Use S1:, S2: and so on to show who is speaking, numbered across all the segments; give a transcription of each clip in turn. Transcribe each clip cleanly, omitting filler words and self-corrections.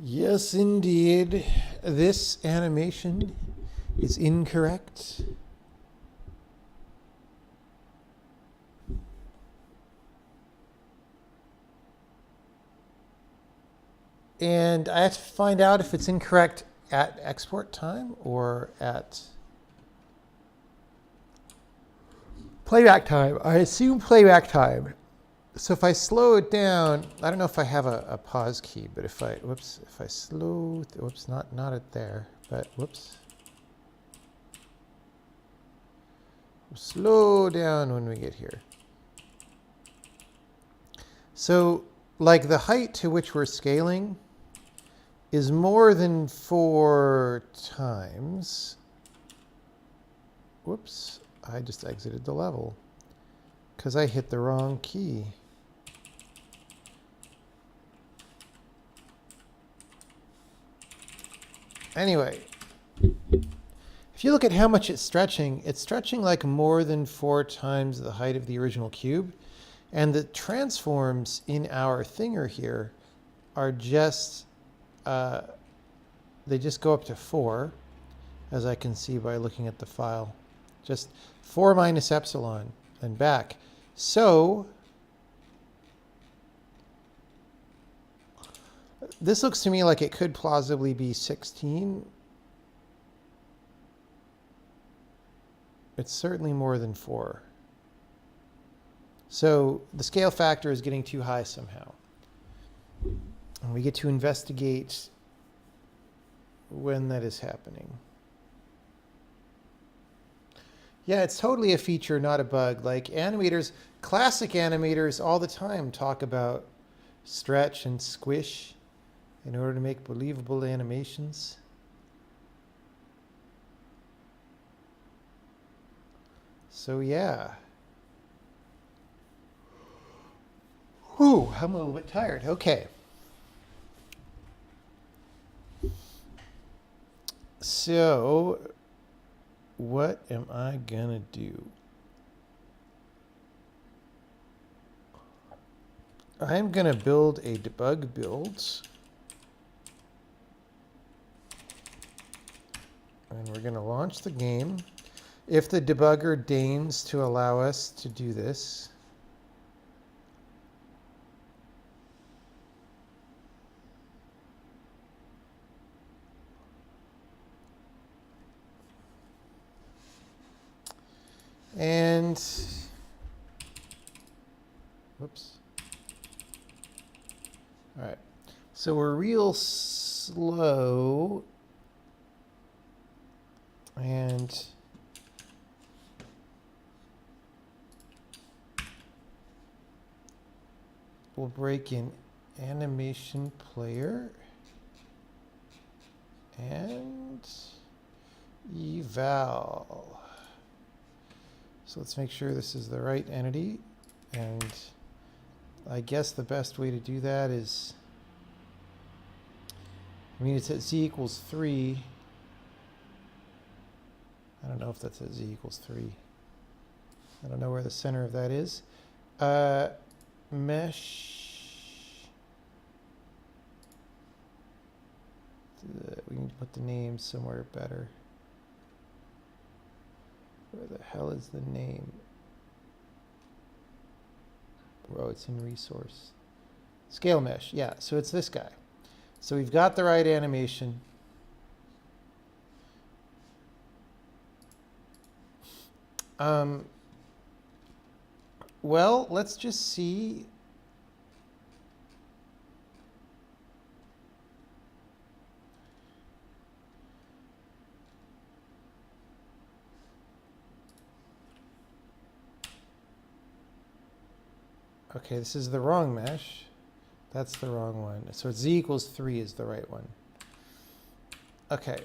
S1: Yes, indeed. This animation is incorrect. And I have to find out if it's incorrect at export time or at playback time. I assume playback time. So if I slow it down, I don't know if I have a pause key, but if I slow, whoops, not it there, but whoops. Slow down when we get here. So like the height to which we're scaling is more than 4 times. Whoops, I just exited the level because I hit the wrong key. Anyway, if you look at how much it's stretching like more than 4 times the height of the original cube. And the transforms in our thinger here are just, they just go up to 4, as I can see by looking at the file. Just 4 minus epsilon and back. So this looks to me like it could plausibly be 16. It's certainly more than 4. So the scale factor is getting too high somehow. And we get to investigate when that is happening. Yeah, it's totally a feature, not a bug. Like animators, classic animators all the time talk about stretch and squish in order to make believable animations. So yeah. Whew, I'm a little bit tired. Okay. So, what am I gonna do? I'm gonna build a debug build. And we're gonna launch the game. If the debugger deigns to allow us to do this. And, whoops. All right, so we're real slow. And we'll break in animation player and eval. So let's make sure this is the right entity. And I guess the best way to do that is, I mean, it's at z equals 3. I don't know if that's at z equals 3. I don't know where the center of that is. Mesh. We need to put the name somewhere better. Where the hell is the name? Oh, it's in resource. Scale mesh, yeah, so it's this guy. So we've got the right animation. Well, let's just see. Okay, this is the wrong mesh. That's the wrong one. So z equals 3 is the right one. Okay.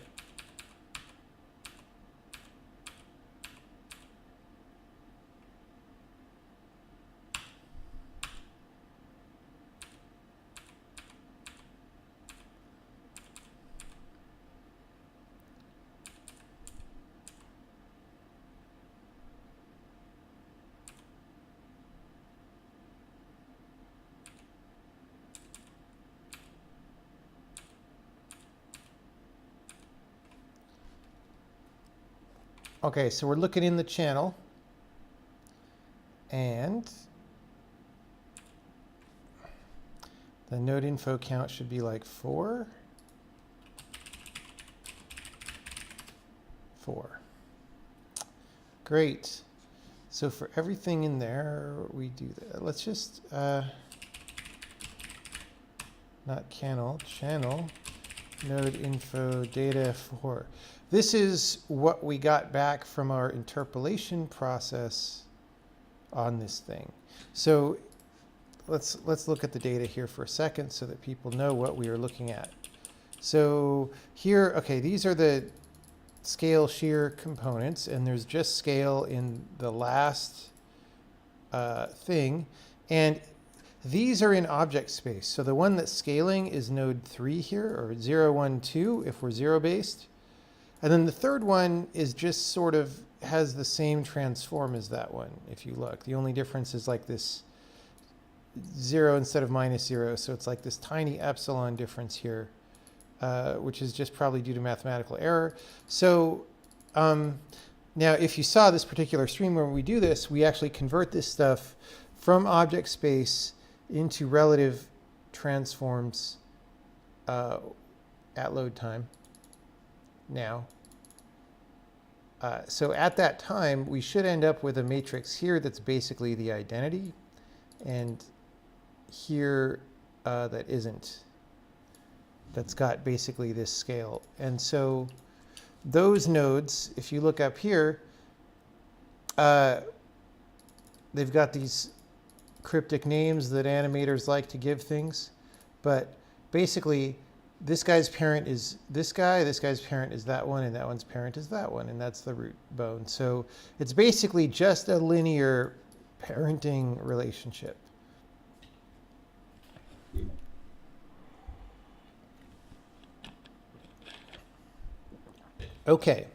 S1: Okay, so we're looking in the channel, and the node info count should be like 4. 4. Great. So for everything in there, we do that. Let's just, not channel, node info data 4. This is what we got back from our interpolation process on this thing. So let's look at the data here for a second so that people know what we are looking at. So here, okay, these are the scale shear components, and there's just scale in the last thing, and these are in object space. So the one that's scaling is node 3 here, or 0, 1, 2 if we're 0 based, and then the third one is just sort of has the same transform as that one. If you look, the only difference is like this 0 instead of -0, so it's like this tiny epsilon difference here. Which is just probably due to mathematical error. So now if you saw this particular stream where we do this, we actually convert this stuff from object space into relative transforms at load time now. So at that time, we should end up with a matrix here that's basically the identity, and here that isn't. That's got basically this scale. And so those nodes, if you look up here, they've got these cryptic names that animators like to give things. But basically, this guy's parent is this guy's parent is that one, and that one's parent is that one, and that's the root bone. So it's basically just a linear parenting relationship. Okay,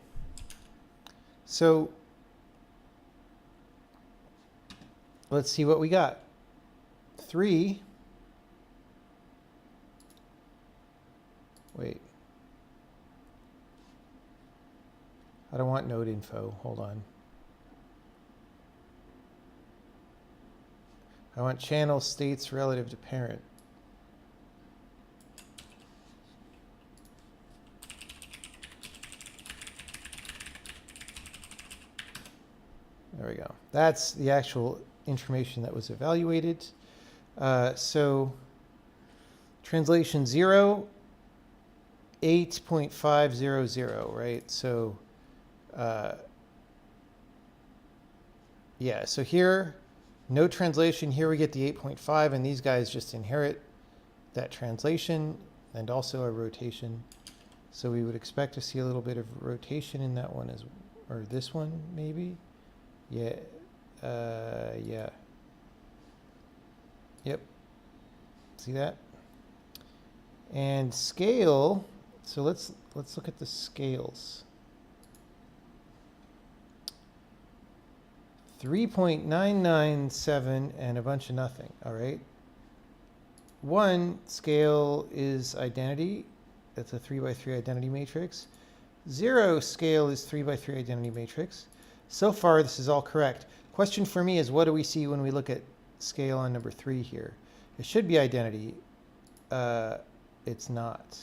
S1: so let's see what we got. 3. Wait. I don't want node info. Hold on. I want channel states relative to parent. There we go. That's the actual information that was evaluated. So translation 0, 8.500, right? So yeah, so here, no translation. Here we get the 8.5, and these guys just inherit that translation and also a rotation. So we would expect to see a little bit of rotation in that one, or this one maybe. Yeah, yeah. Yep. See that? And scale. So let's look at the scales. 3.997 and a bunch of nothing. All right. 1 scale is identity. That's a 3x3 identity matrix. 0 scale is 3x3 identity matrix. So far, this is all correct. Question for me is, what do we see when we look at scale on number 3 here? It should be identity. It's not.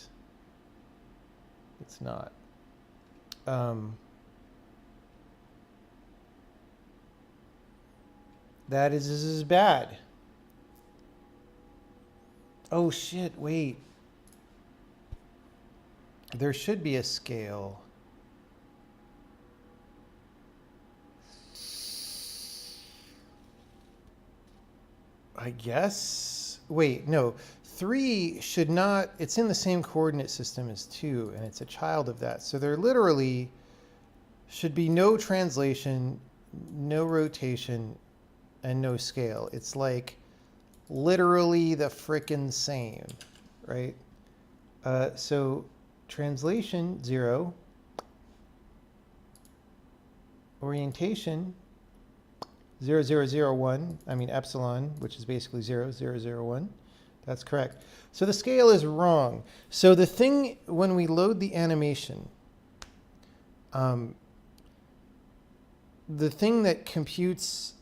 S1: It's not. This is bad. Oh shit, wait. There should be a scale. I guess. Wait, no. 3 should not, it's in the same coordinate system as 2, and it's a child of that. So there literally should be no translation, no rotation, and no scale. It's like literally the frickin' same, right? So translation 0, orientation 0001, I mean epsilon, which is basically 0001. That's correct. So the scale is wrong. So the thing, when we load the animation, the thing that computes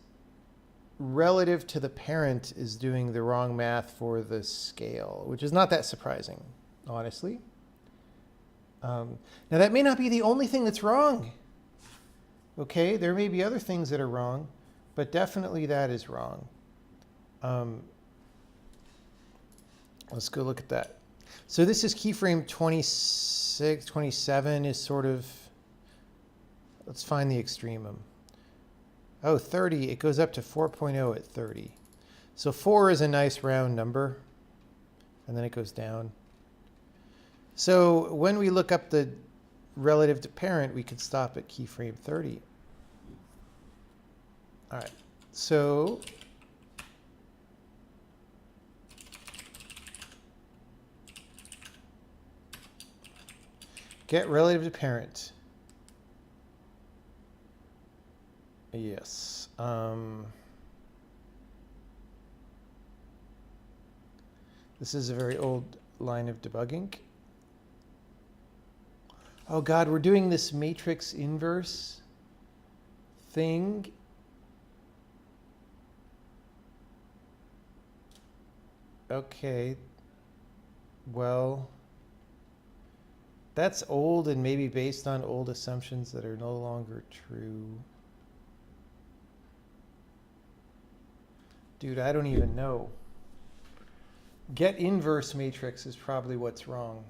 S1: relative to the parent is doing the wrong math for the scale, which is not that surprising, honestly. Now, that may not be the only thing that's wrong. Okay, there may be other things that are wrong, but definitely that is wrong. Let's go look at that. So this is keyframe 26, 27 is sort of, let's find the extremum. Oh, 30, it goes up to 4.0 at 30. So 4 is a nice round number, and then it goes down. So when we look up the relative to parent, we could stop at keyframe 30. All right, so get relative to parent. Yes. This is a very old line of debugging. Oh God, we're doing this matrix inverse thing. Okay. Well, that's old and maybe based on old assumptions that are no longer true. Dude, I don't even know. Get inverse matrix is probably what's wrong.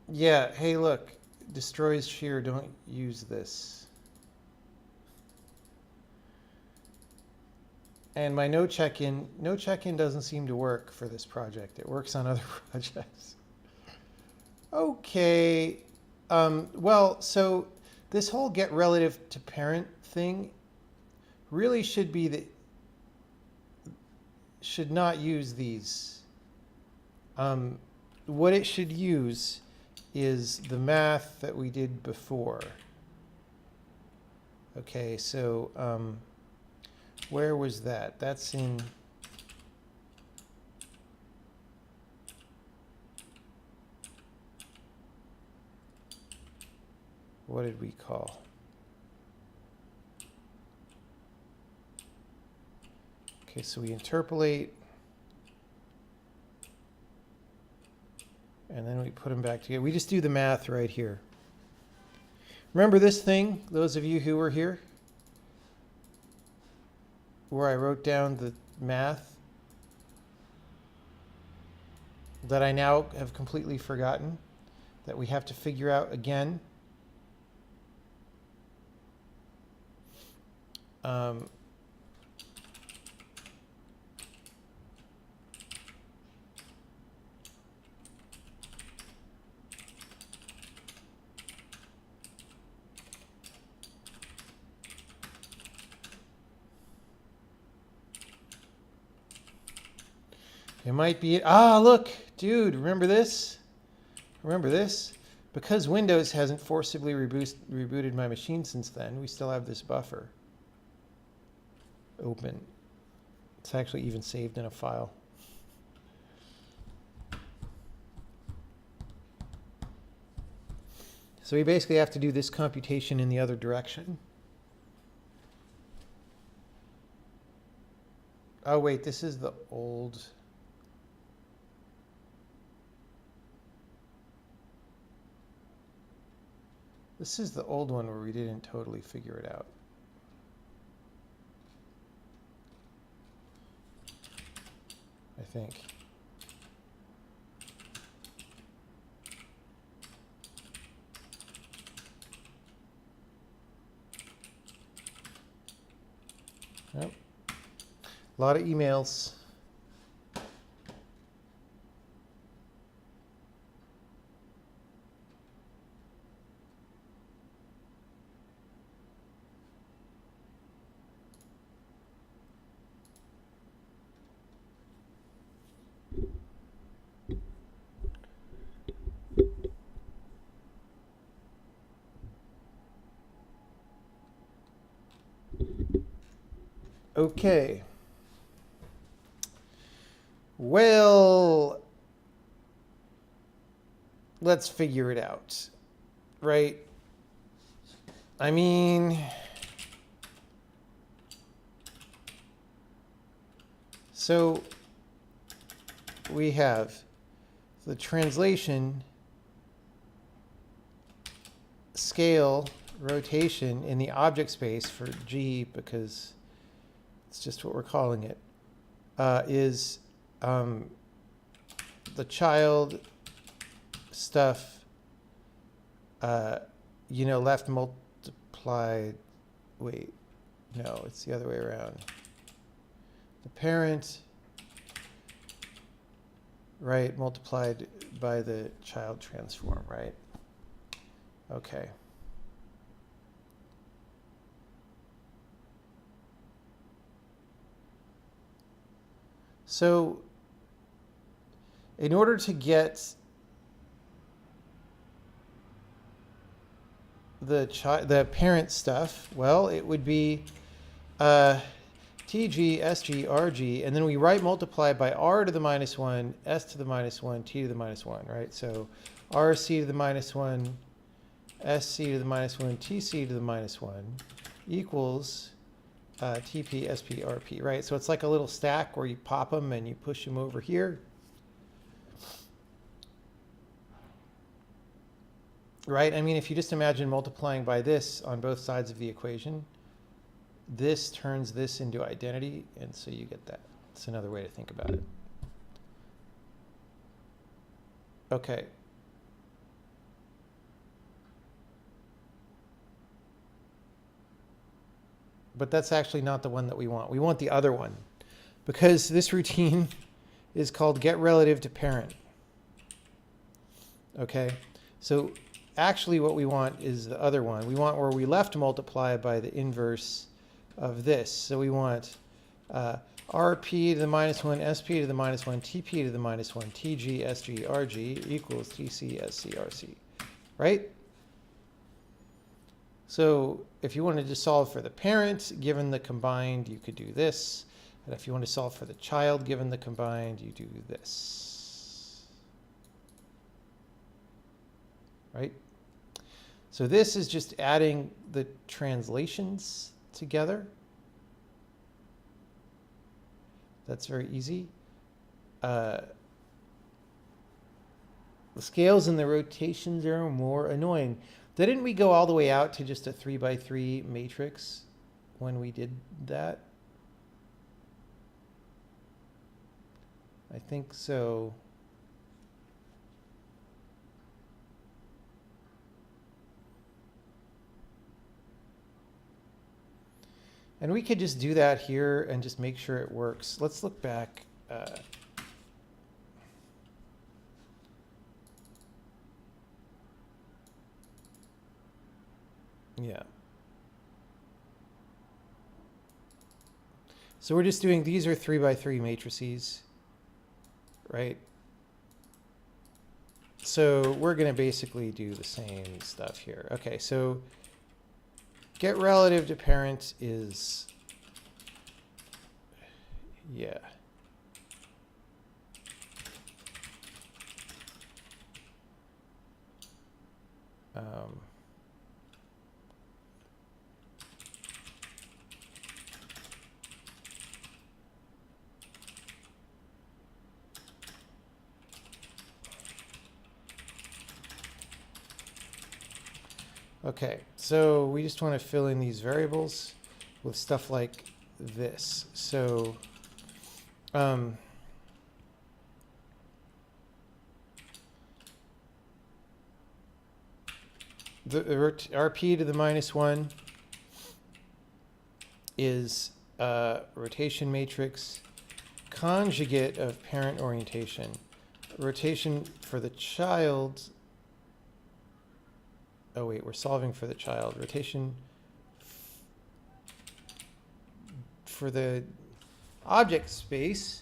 S1: Yeah, hey, look, destroys shear, don't use this. And my no check-in doesn't seem to work for this project. It works on other projects. Okay, well, so this whole get relative to parent thing really should be should not use these. What it should use is the math that we did before. Okay, so where was that? That's in what did we call? Okay, so we interpolate. And then we put them back together. We just do the math right here. Remember this thing, those of you who were here? Where I wrote down the math that I now have completely forgotten, that we have to figure out again. It might be, look, dude, remember this? Remember this? Because Windows hasn't forcibly rebooted my machine since then, we still have this buffer open. It's actually even saved in a file. So we basically have to do this computation in the other direction. Oh wait, this is the old. This is the old one where we didn't totally figure it out. I think. Yep. A lot of emails. Okay. Well, let's figure it out, right? I mean, so we have the translation, scale, rotation in the object space for G, because it's just what we're calling it, is the child stuff, left multiplied, wait, no, it's the other way around. The parent, right, multiplied by the child transform, right? Okay. So in order to get the parent stuff, well, it would be TG, SG, RG, and then we right multiply by R to the minus 1, S to the minus 1, T to the minus 1, right? So RC to the minus 1, SC to the minus 1, TC to the minus 1 equals TP, SP, RP, right? So it's like a little stack where you pop them and you push them over here. Right? I mean, if you just imagine multiplying by this on both sides of the equation, this turns this into identity, and so you get that. It's another way to think about it. Okay. But that's actually not the one that we want. We want the other one, because this routine is called get relative to parent. Okay, so actually what we want is the other one. We want where we left multiply by the inverse of this. So we want RP to the minus 1, SP to the minus 1, TP to the minus 1, TG, SG, RG equals TC, SC, RC, right? So if you wanted to solve for the parent, given the combined, you could do this. And if you want to solve for the child, given the combined, you do this. Right? So this is just adding the translations together. That's very easy. The scales and the rotations are more annoying. Didn't we go all the way out to just a 3x3 matrix when we did that? I think so. And we could just do that here and just make sure it works. Let's look back. Yeah. So we're just doing, these are 3x3 matrices, right? So we're going to basically do the same stuff here. Okay, so get relative to parent is, yeah. Okay, so we just want to fill in these variables with stuff like this. So the RP to the minus 1 is rotation matrix conjugate of parent orientation. Rotation for the child. Oh wait, we're solving for the child. Rotation for the object space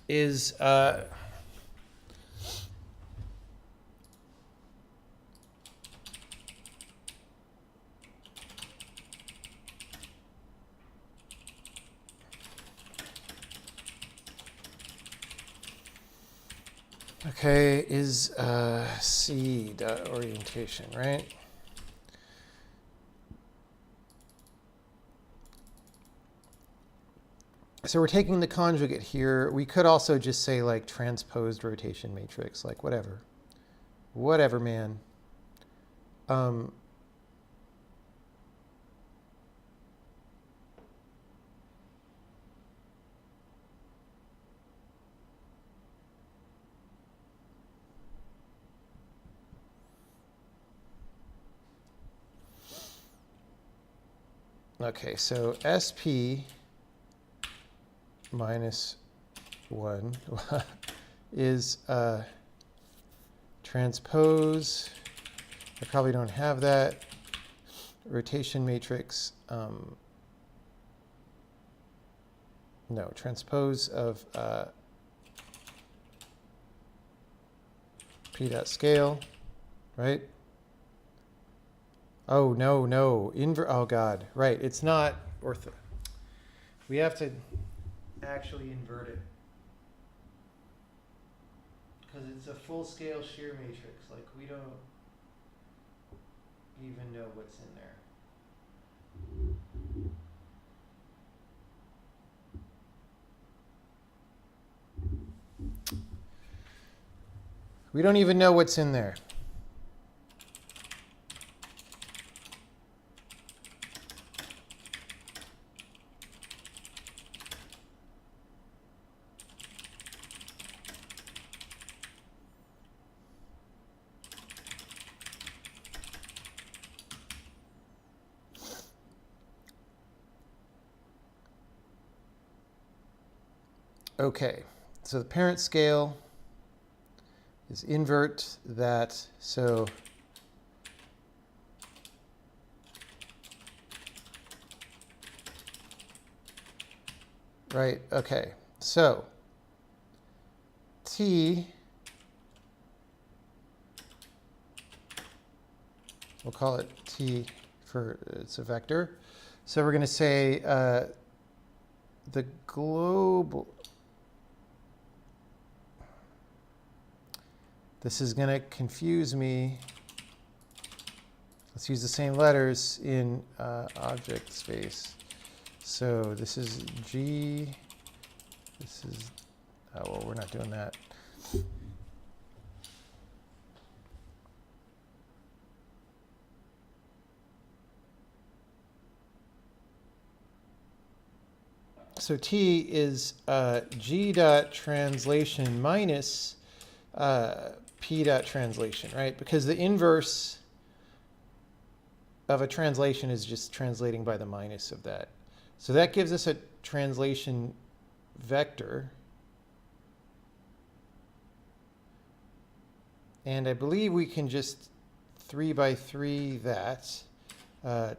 S1: is Okay, is C dot orientation, right? So we're taking the conjugate here. We could also just say like transposed rotation matrix, like whatever. Whatever, man. Okay, so SP minus 1 is transpose. I probably don't have that. Rotation matrix. No, transpose of P dot scale, right? Oh, no, no. Oh, God. Right. It's not ortho. We have to actually invert it. Because it's a full-scale shear matrix. Like, we don't even know what's in there. We don't even know what's in there. Okay, so the parent scale is invert that. So right, okay. So T, we'll call it T for it's a vector. So we're going to say the global. This is going to confuse me. Let's use the same letters in object space. So this is G. This is, oh, well, we're not doing that. So T is G dot translation minus P dot translation, right? Because the inverse of a translation is just translating by the minus of that. So that gives us a translation vector. And I believe we can just 3 by 3 that.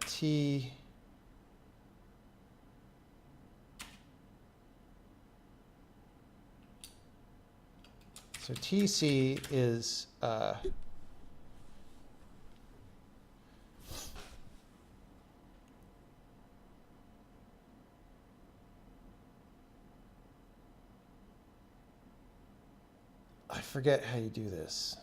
S1: T so TC is I forget how you do this.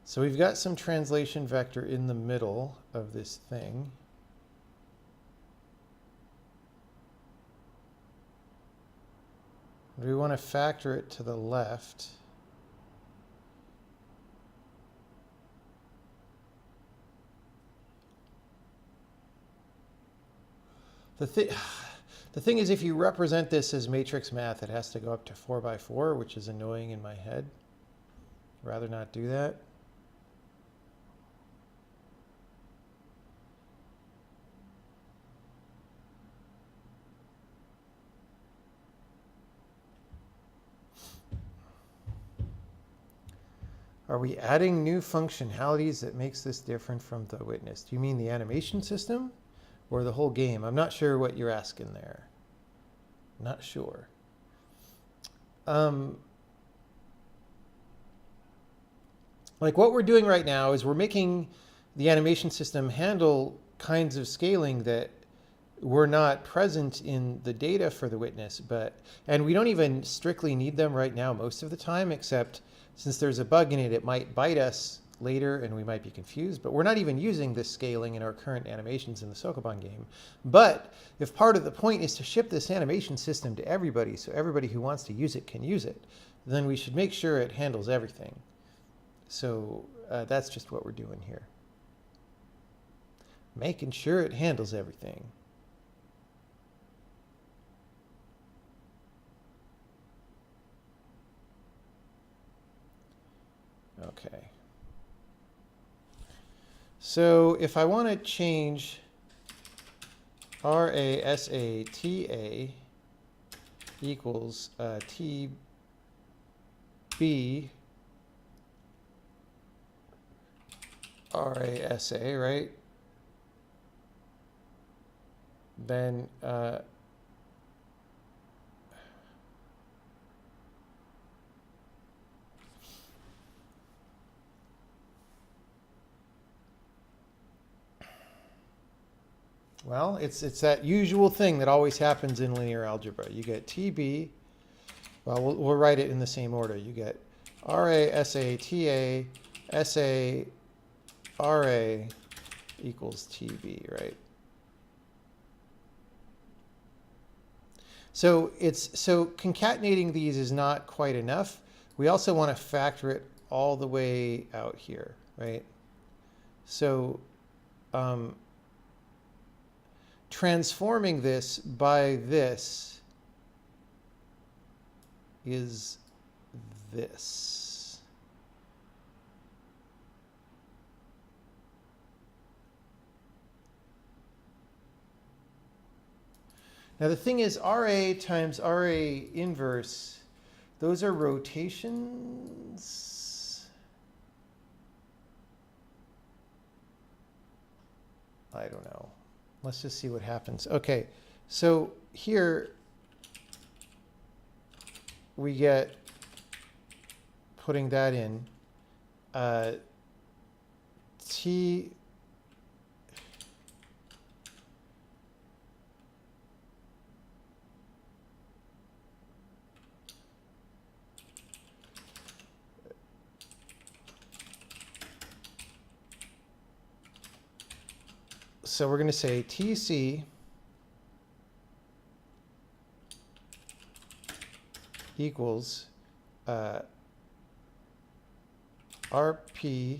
S1: So we've got some translation vector in the middle of this thing. We want to factor it to the left. The thing is, if you represent this as matrix math, it has to go up to 4 by 4, which is annoying in my head. I'd rather not do that. Are we adding new functionalities that makes this different from the witness? Do you mean the animation system or the whole game? I'm not sure what you're asking there. Not sure. Like what we're doing right now is we're making the animation system handle kinds of scaling that were not present in the data for the witness, and we don't even strictly need them right now most of the time, except since there's a bug in it, it might bite us later and we might be confused, but we're not even using this scaling in our current animations in the Sokoban game. But if part of the point is to ship this animation system to everybody, so everybody who wants to use it can use it, then we should make sure it handles everything. So that's just what we're doing here. Making sure it handles everything. Okay. So if I want to change RASATA equals TB RASA, right? Then well, it's that usual thing that always happens in linear algebra. You get TB, well, we'll write it in the same order. You get RASATA SA RA equals TB, right? So concatenating these is not quite enough. We also want to factor it all the way out here, right? So transforming this by this is this. Now the thing is, RA times RA inverse, those are rotations. I don't know. Let's just see what happens. Okay, so here we get, putting that in, T so we're going to say TC equals RP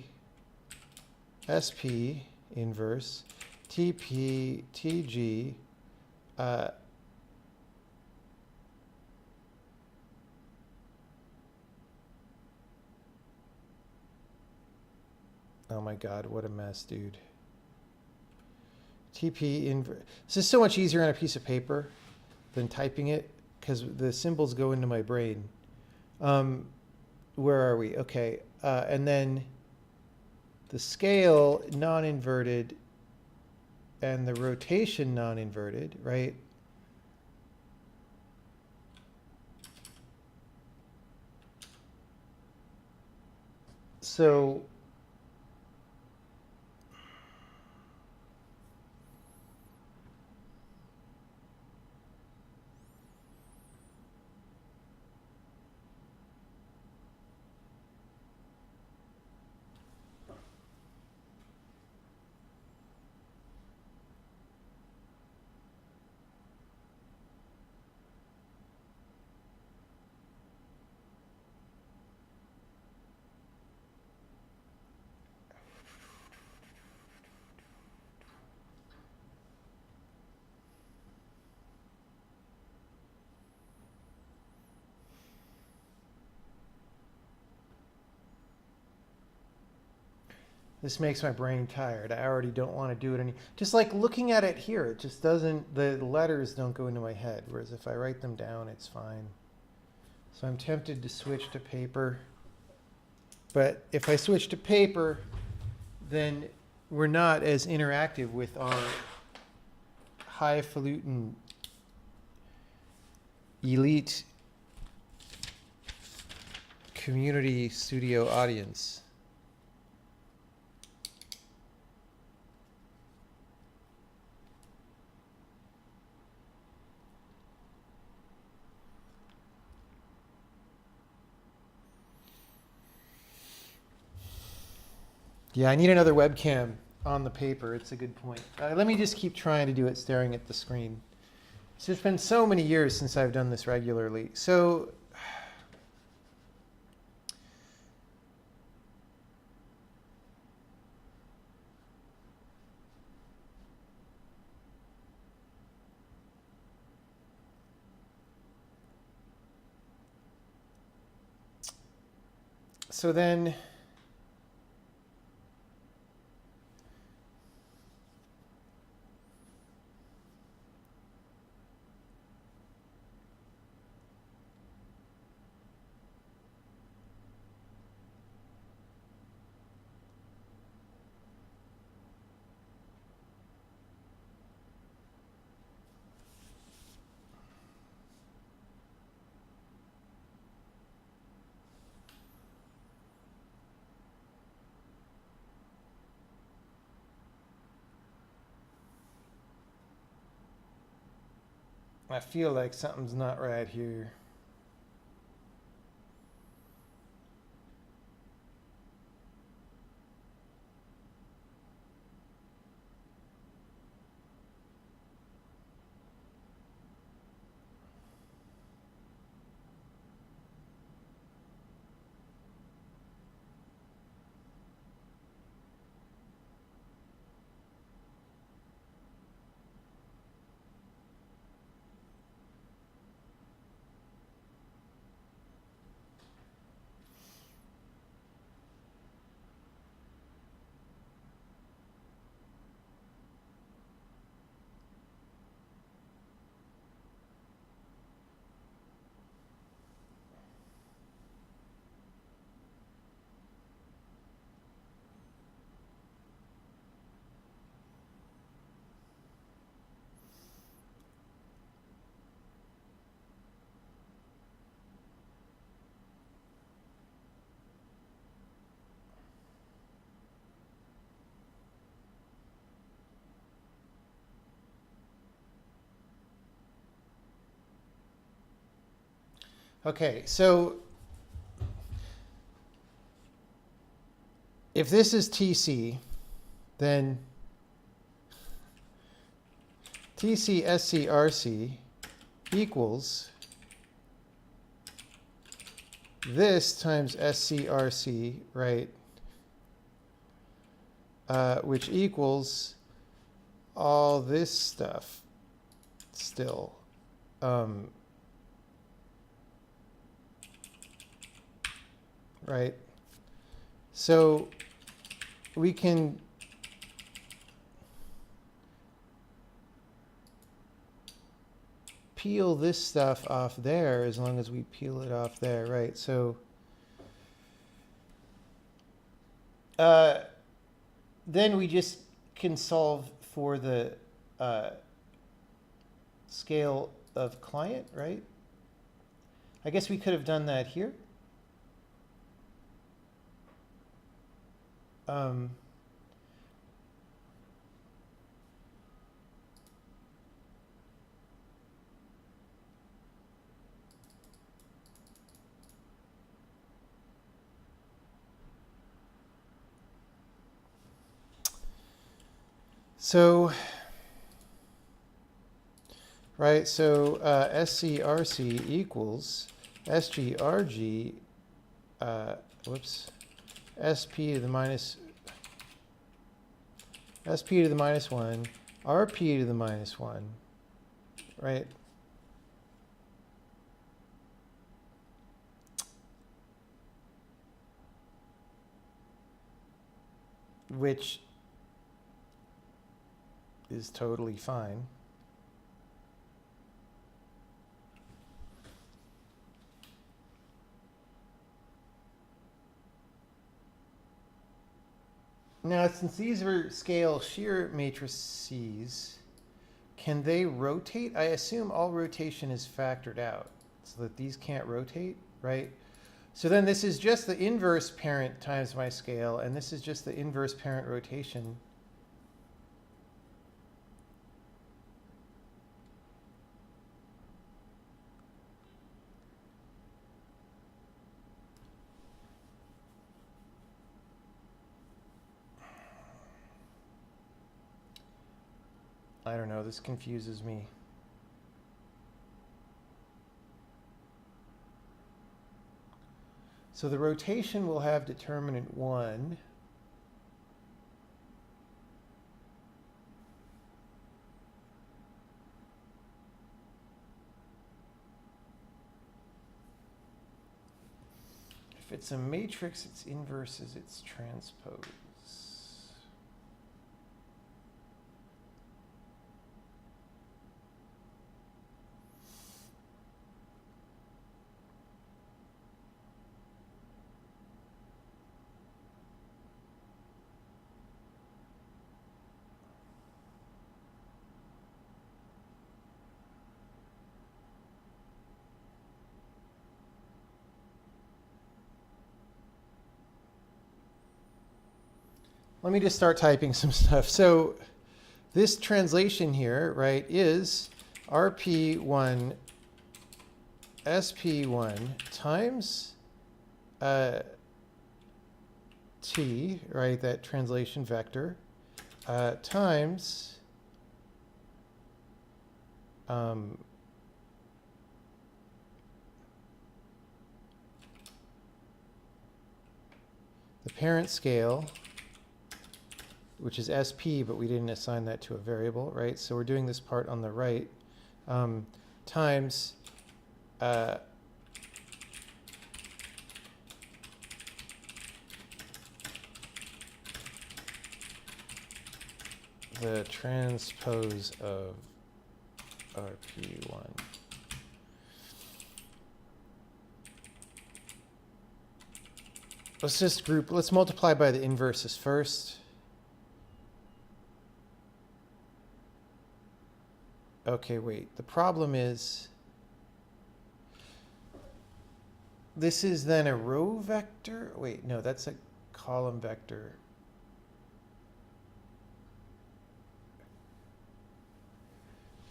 S1: SP inverse TP TG oh my God, what a mess, dude. TP inverse. This is so much easier on a piece of paper than typing it because the symbols go into my brain. Where are we? Okay. And then the scale non-inverted and the rotation non-inverted, right? So this makes my brain tired. I already don't want to do it any. Just like looking at it here, it just doesn't, the letters don't go into my head. Whereas if I write them down, it's fine. So I'm tempted to switch to paper. But if I switch to paper, then we're not as interactive with our highfalutin elite community studio audience. Yeah, I need another webcam on the paper. It's a good point. Let me just keep trying to do it staring at the screen. So it's been so many years since I've done this regularly. So then I feel like something's not right here. Okay, so if this is TC, then TC SCRC equals this times SCRC, right? Which equals all this stuff still. Right? So we can peel this stuff off there as long as we peel it off there, right? So then we just can solve for the scale of client, right? I guess we could have done that here. So, right, so SCRC equals SGRG, SP to the minus 1, RP to the minus 1, right? Which is totally fine. Now, since these are scale shear matrices, can they rotate? I assume all rotation is factored out so that these can't rotate, right? So then this is just the inverse parent times my scale, and this is just the inverse parent rotation. I don't know, this confuses me. So the rotation will have determinant 1. If it's a matrix, its inverse is its transpose. Let me just start typing some stuff. So this translation here, right, is RP1 SP1 times T, right, that translation vector, times the parent scale, which is SP, but we didn't assign that to a variable, right? So we're doing this part on the right, times the transpose of RP1. Let's multiply by the inverses first. Okay, wait. The problem is this is then a row vector. Wait, no, that's a column vector.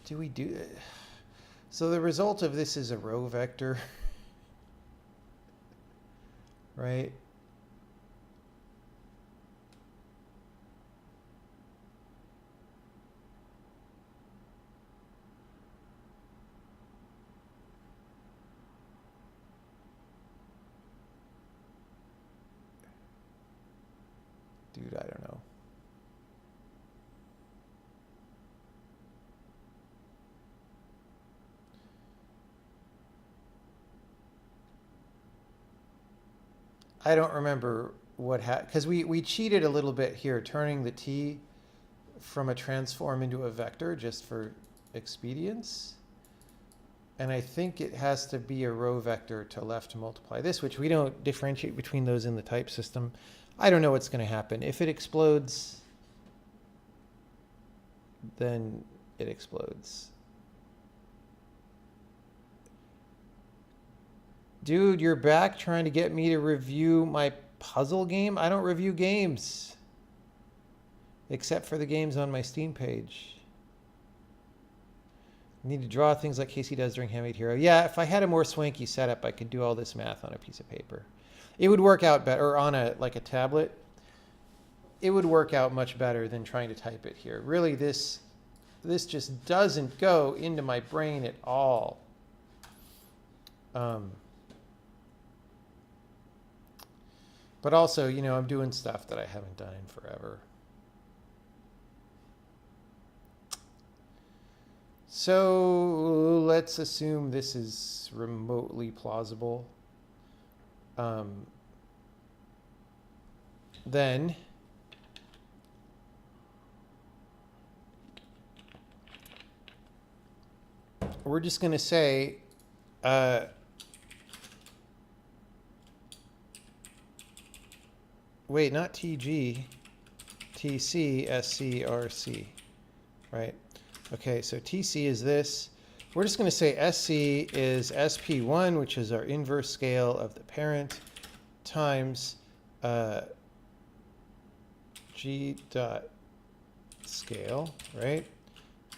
S1: Do we do it? So the result of this is a row vector, right? Dude, I don't know. I don't remember what happened, because we cheated a little bit here, turning the t from a transform into a vector just for expedience. And I think it has to be a row vector to left to multiply this, which we don't differentiate between those in the type system. I don't know what's going to happen. If it explodes, then it explodes. Dude, you're back trying to get me to review my puzzle game? I don't review games. Except for the games on my Steam page. I need to draw things like Casey does during Handmade Hero. Yeah, if I had a more swanky setup, I could do all this math on a piece of paper. It would work out better, or on a tablet. It would work out much better than trying to type it here. Really, this just doesn't go into my brain at all. But also, you know, I'm doing stuff that I haven't done in forever. So let's assume this is remotely plausible. Then we're just going to say wait, not TG, TC, SC, RC, right? Okay, so TC is this. We're just going to say SC is SP1, which is our inverse scale of the parent, times G dot scale, right?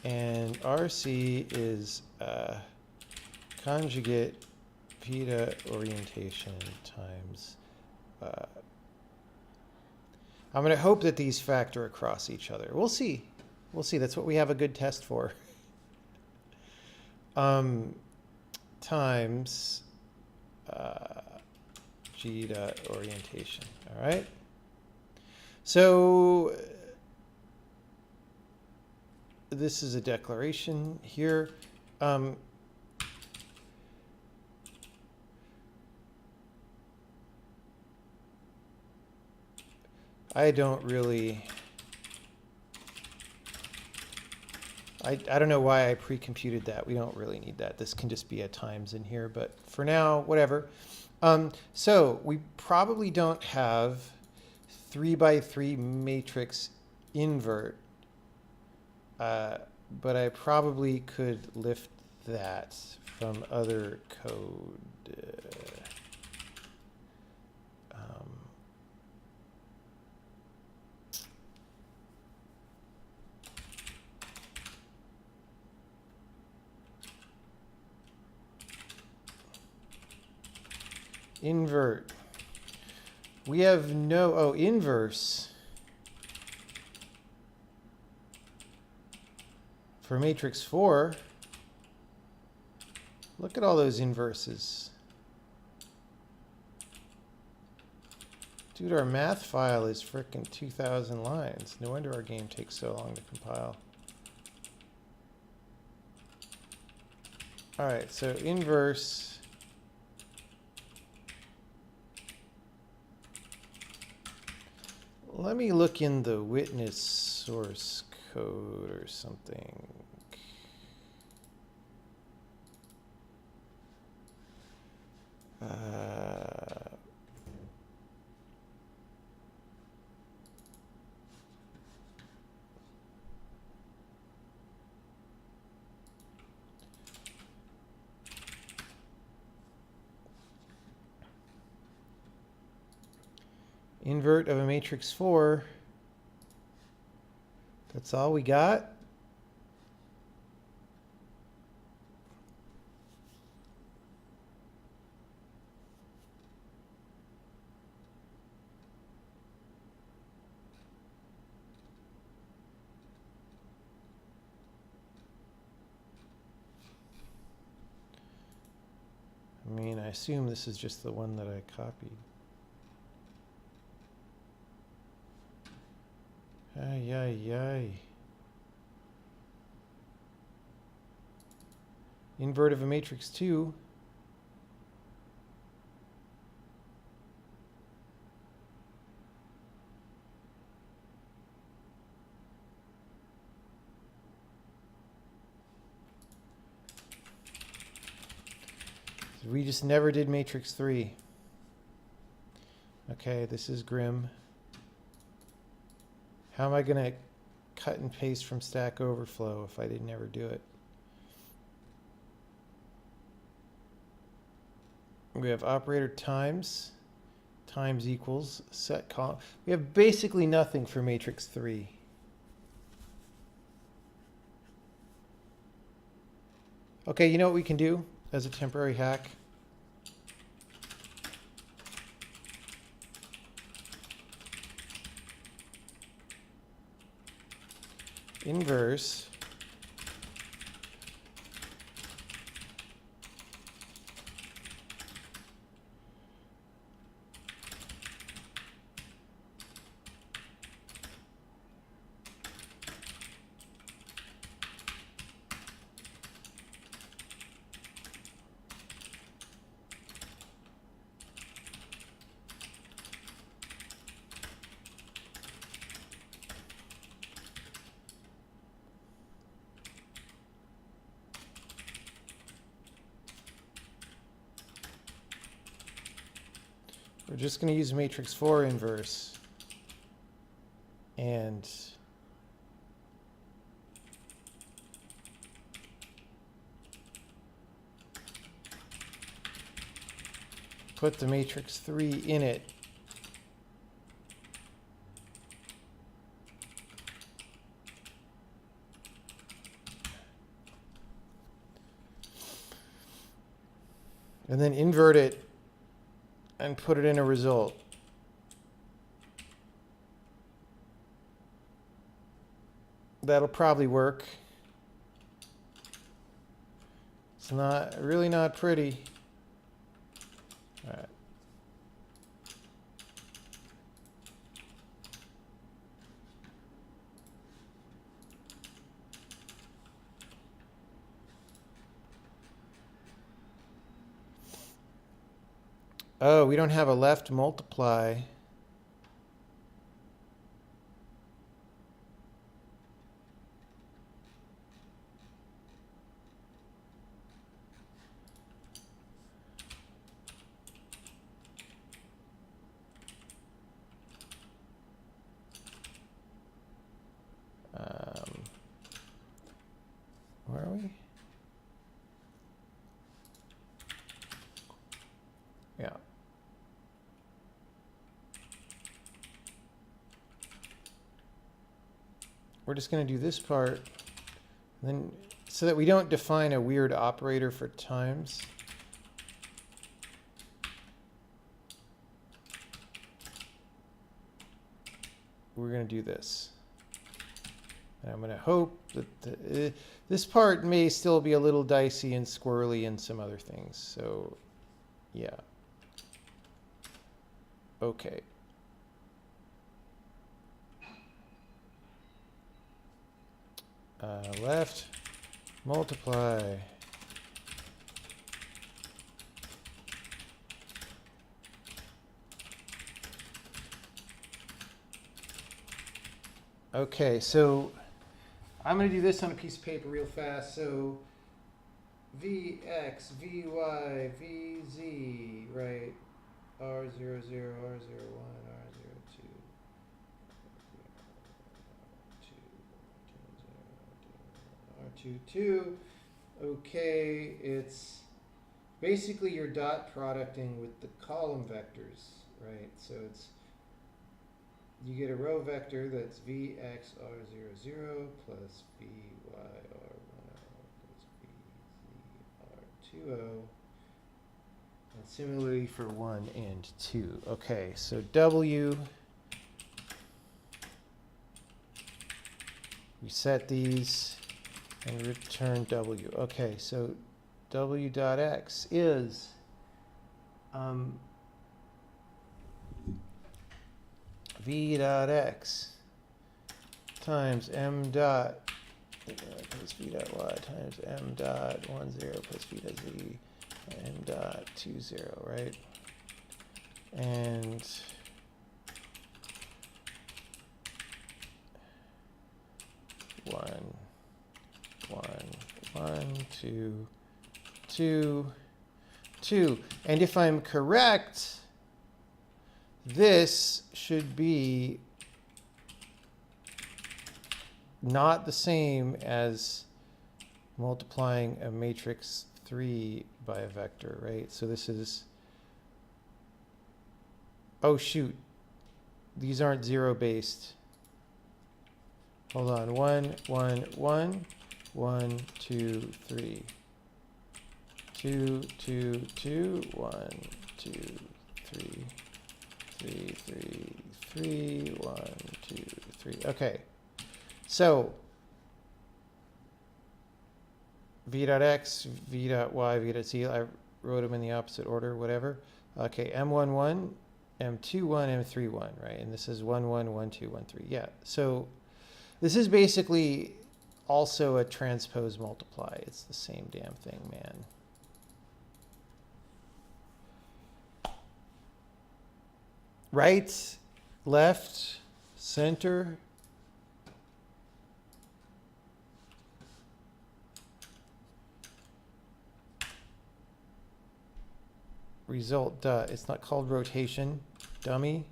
S1: And RC is conjugate peta orientation times. I'm going to hope that these factor across each other. We'll see. We'll see. That's what we have a good test for. Times G dot orientation. All right. So this is a declaration here. I don't really, I don't know why I pre-computed that. We don't really need that. This can just be a times in here, but for now, whatever. So we probably don't have 3 by 3 matrix invert, but I probably could lift that from other code. Invert. We have no, oh, inverse. For matrix 4, look at all those inverses. Dude, our math file is frickin' 2,000 lines. No wonder our game takes so long to compile. All right, so inverse. Let me look in the witness source code or something. Invert of a matrix 4. That's all we got. I mean, I assume this is just the one that I copied. Ay, ay, ay. Invert of a matrix 2. So we just never did matrix 3. Okay, this is grim. How am I going to cut and paste from Stack Overflow if I didn't ever do it? We have operator times equals set column. We have basically nothing for matrix 3. Okay, you know what we can do as a temporary hack? Inverse we're just going to use matrix 4 inverse and put the matrix 3 in it. And then invert it and put it in a result. That'll probably work. It's not really not pretty. All right. Oh, we don't have a left multiply. Where are we? Yeah. We're just going to do this part, then so that we don't define a weird operator for times. We're going to do this. And I'm going to hope that this part may still be a little dicey and squirrely and some other things. So, yeah. Okay. Left multiply. Okay, so I'm going to do this on a piece of paper real fast. So Vx, Vy, Vz, right? R00, R01, R02. R22. Okay, it's basically you're dot producting with the column vectors, right? So it's you get a row vector that's Vx R00 plus Vy R10 plus Vz R20. And similarly for 1 and 2. Okay, so W, we set these and return W. Okay, so W dot X is V dot X times M dot plus V dot Y times M dot 10 plus V dot Z M dot 20, right? And one, 2, 2, 2. And if I'm correct, this should be not the same as multiplying a matrix 3 by a vector, right? So this is, oh shoot, these aren't zero based. Hold on, 1, 1, 1, 1, 2, 3. 2, 2, 2, 1, 2, 3. 3, 3, 3, 1, 2, 3. Okay. So V dot X, V dot Y, V dot Z, I wrote them in the opposite order, whatever. Okay, M11, M21, M31, right? And this is 1, 1, 1, 2, 1, 3. Yeah. So this is basically also a transpose multiply. It's the same damn thing, man. Right, left, center. Result, duh. It's not called rotation, dummy.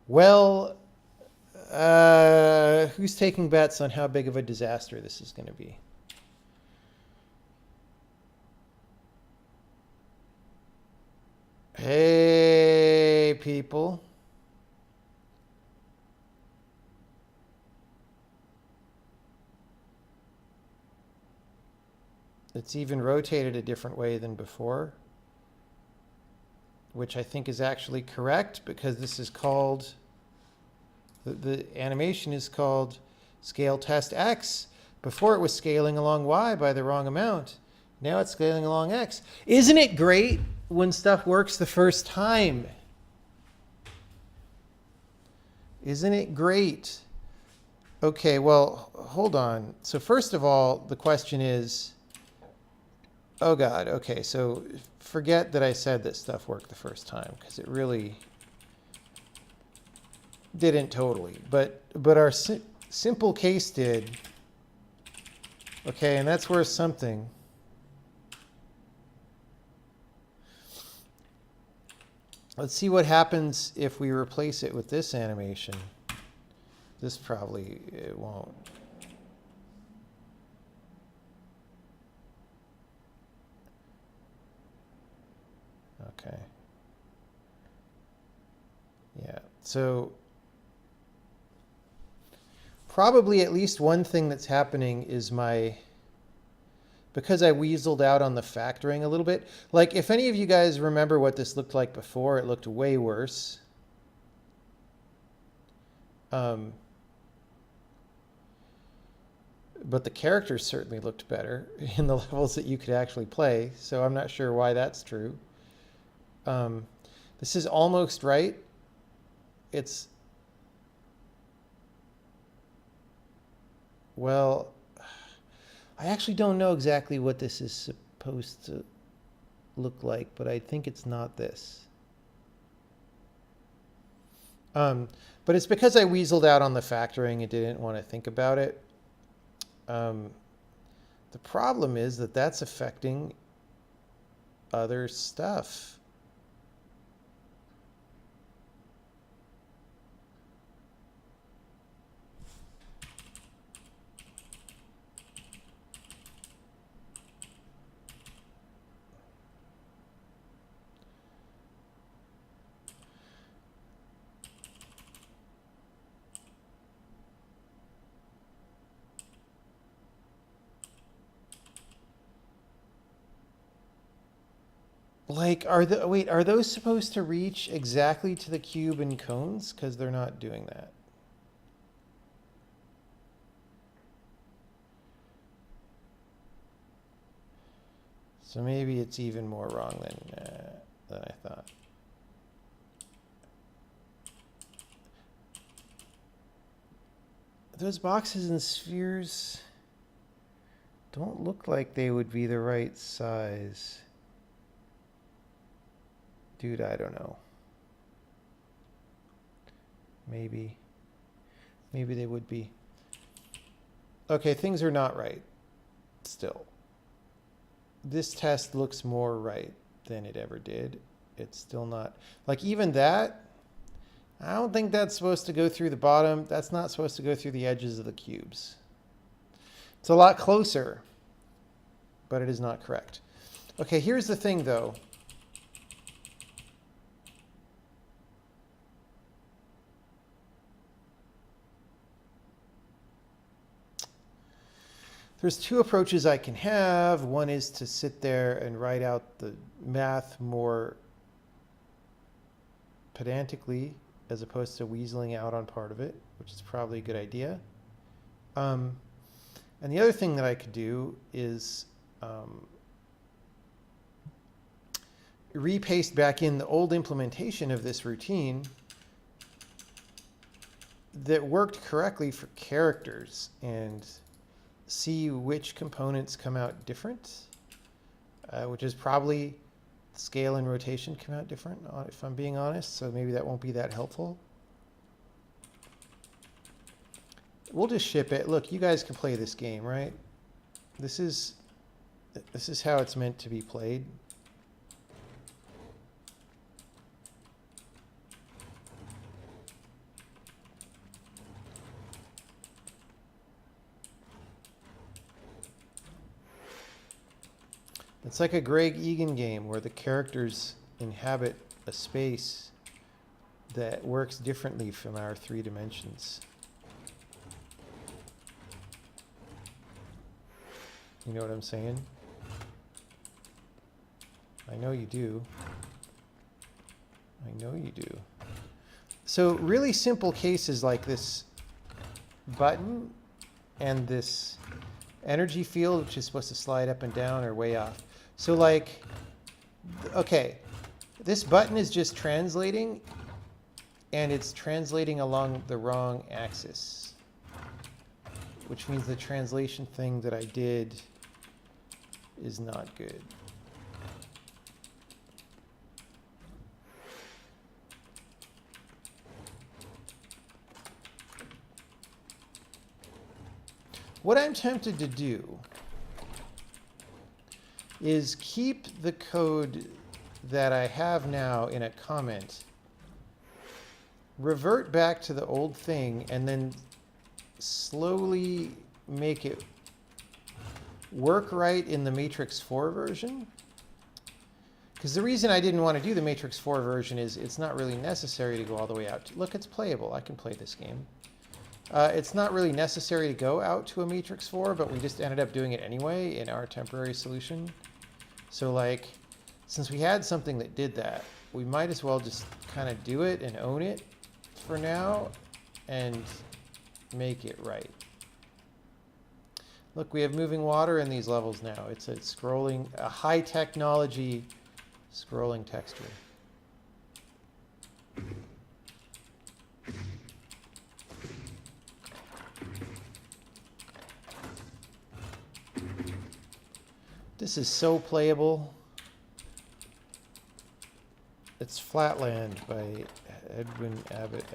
S1: Well, who's taking bets on how big of a disaster this is going to be? Hey, people. It's even rotated a different way than before. which I think is actually correct because this is called, the animation is called scale test X. Before it was scaling along Y by the wrong amount. Now it's scaling along X. Isn't it great when stuff works the first time? Isn't it great? Okay, well, hold on. So first of all, the question is, oh God, okay, so forget that I said that stuff worked the first time, because it really didn't totally. But our simple case did. Okay, and that's worth something. Let's see what happens if we replace it with this animation. This probably, it won't. Okay. Yeah, so probably at least one thing that's happening is because I weaseled out on the factoring a little bit. Like, if any of you guys remember what this looked like before, it looked way worse. But the characters certainly looked better in the levels that you could actually play. So I'm not sure why that's true. This is almost right. It's, well, I actually don't know exactly what this is supposed to look like, but I think it's not this. But it's because I weaseled out on the factoring and didn't want to think about it. The problem is that that's affecting other stuff. Like, are those supposed to reach exactly to the cube and cones? Because they're not doing that. So maybe it's even more wrong than I thought. Those boxes and spheres don't look like they would be the right size. Dude, I don't know. Maybe they would be. Okay, things are not right still. This test looks more right than it ever did. It's still not, like, even that, I don't think that's supposed to go through the bottom. That's not supposed to go through the edges of the cubes. It's a lot closer, but it is not correct. Okay, here's the thing though. There's two approaches I can have. One is to sit there and write out the math more pedantically as opposed to weaseling out on part of it, which is probably a good idea. And the other thing that I could do is repaste back in the old implementation of this routine that worked correctly for characters and see which components come out different, which is probably scale and rotation come out different, if I'm being honest. So maybe that won't be that helpful. We'll just ship it. Look, you guys can play this game, right? This is how it's meant to be played. It's like a Greg Egan game where the characters inhabit a space that works differently from our 3 dimensions. You know what I'm saying? I know you do. I know you do. So really simple cases like this button and this energy field, which is supposed to slide up and down, are way off. So like, okay, this button is just translating, and it's translating along the wrong axis, which means the translation thing that I did is not good. What I'm tempted to do is keep the code that I have now in a comment, revert back to the old thing, and then slowly make it work right in the Matrix 4 version. Because the reason I didn't want to do the Matrix 4 version is it's not really necessary to go all the way out. Look, it's playable. I can play this game. It's not really necessary to go out to a Matrix 4, but we just ended up doing it anyway in our temporary solution. So like, since we had something that did that, we might as well just kind of do it and own it for now and make it right. Look, we have moving water in these levels now. It's a scrolling, a high technology scrolling texture. This is so playable. It's Flatland by Edwin Abbott.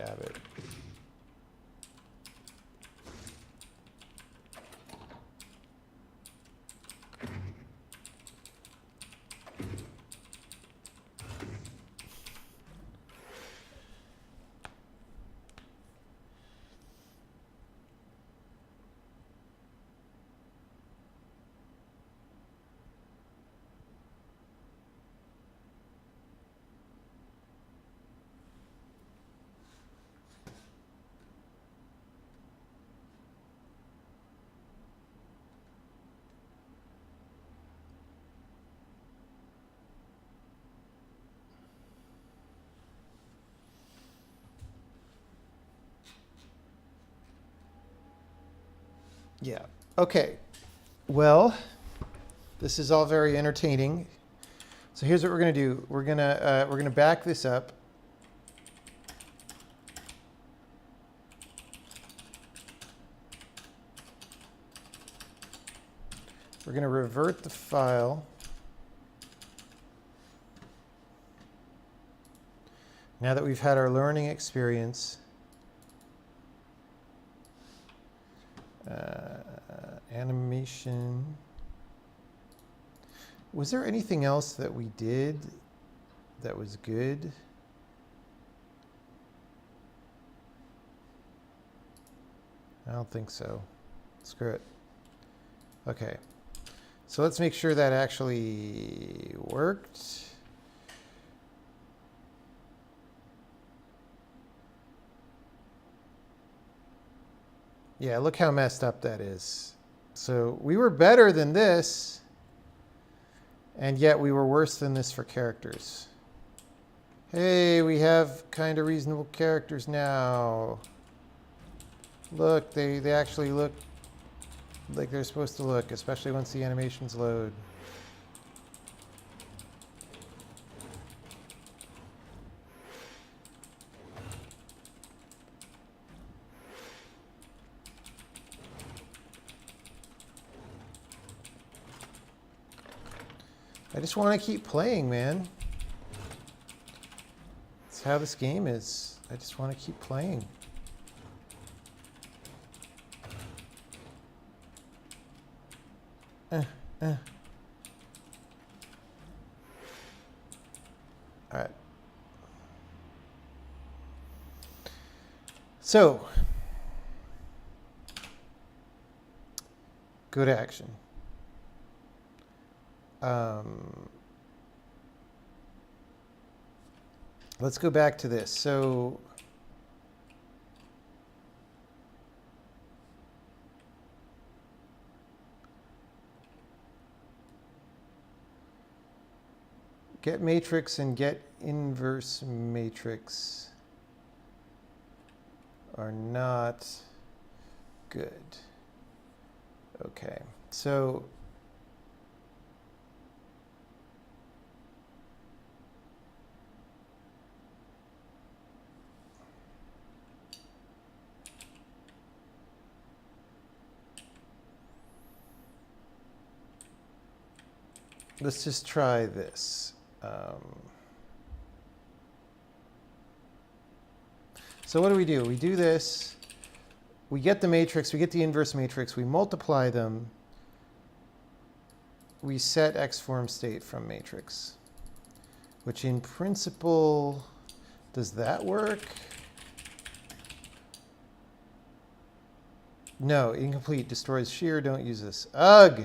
S1: Yeah. Okay. Well, this is all very entertaining. So here's what we're going to do. We're gonna back this up. We're going to revert the file. Now that we've had our learning experience. Animation. Was there anything else that we did that was good? I don't think so. Screw it. Okay. So let's make sure that actually worked. Yeah, look how messed up that is. So we were better than this, and yet we were worse than this for characters. Hey, we have kind of reasonable characters now. Look, they actually look like they're supposed to look, especially once the animations load. I just want to keep playing, man. That's how this game is. I just want to keep playing. All right. So, go to action. Let's go back to this. So Get matrix and get inverse matrix are not good. Okay, so let's just try this. So what do? We do this. We get the matrix, we get the inverse matrix, we multiply them, we set X form state from matrix, which in principle, does that work? No, incomplete, destroys shear, don't use this. Ugh!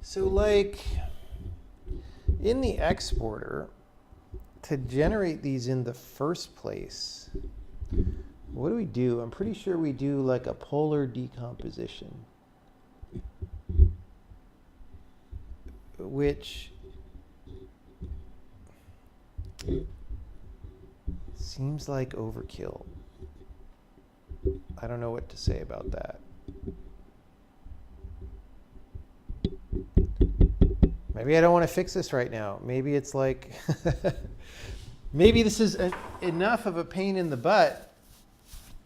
S1: So like in the exporter, to generate these in the first place, what do? I'm pretty sure we do like a polar decomposition, which seems like overkill. I don't know what to say about that. Maybe I don't want to fix this right now. Maybe it's like, maybe this is enough of a pain in the butt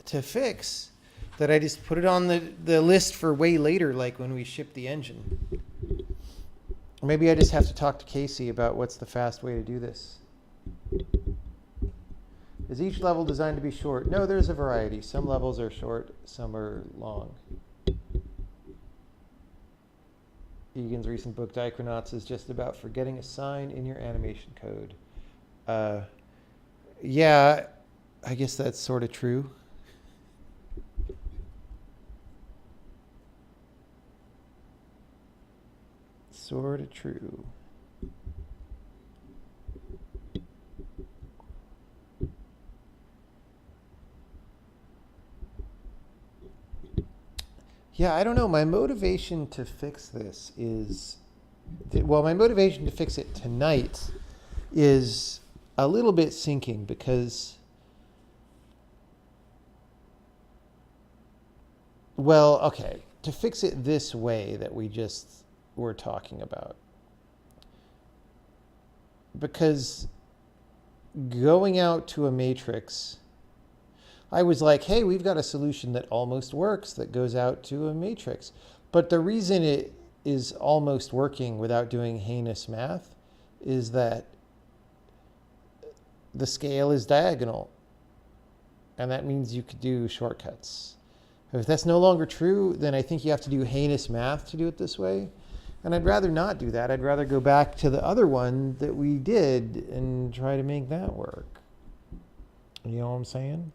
S1: to fix that I just put it on the list for way later, like when we ship the engine. Maybe I just have to talk to Casey about what's the fast way to do this. Is each level designed to be short? No, there's a variety. Some levels are short, some are long. Egan's recent book, Dichronauts, is just about forgetting a sign in your animation code. Yeah, I guess that's sort of true. Sort of true. Yeah, I don't know. My motivation to fix this is, well, my motivation to fix it tonight is a little bit sinking because, well, okay, to fix it this way that we just were talking about. Because going out to a matrix, I was like, hey, we've got a solution that almost works that goes out to a matrix. But the reason it is almost working without doing heinous math is that the scale is diagonal. And that means you could do shortcuts. If that's no longer true, then I think you have to do heinous math to do it this way. And I'd rather not do that. I'd rather go back to the other one that we did and try to make that work. You know what I'm saying?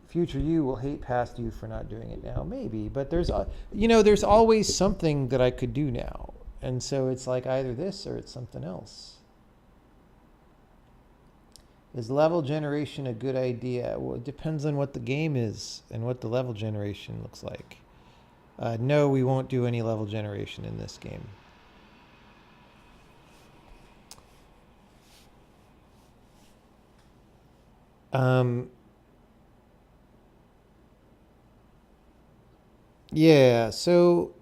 S1: Future you will hate past you for not doing it now. Maybe, but there's always something that I could do now. And so it's like either this or it's something else. Is level generation a good idea? Well, it depends on what the game is and what the level generation looks like. No, we won't do any level generation in this game. Yeah, so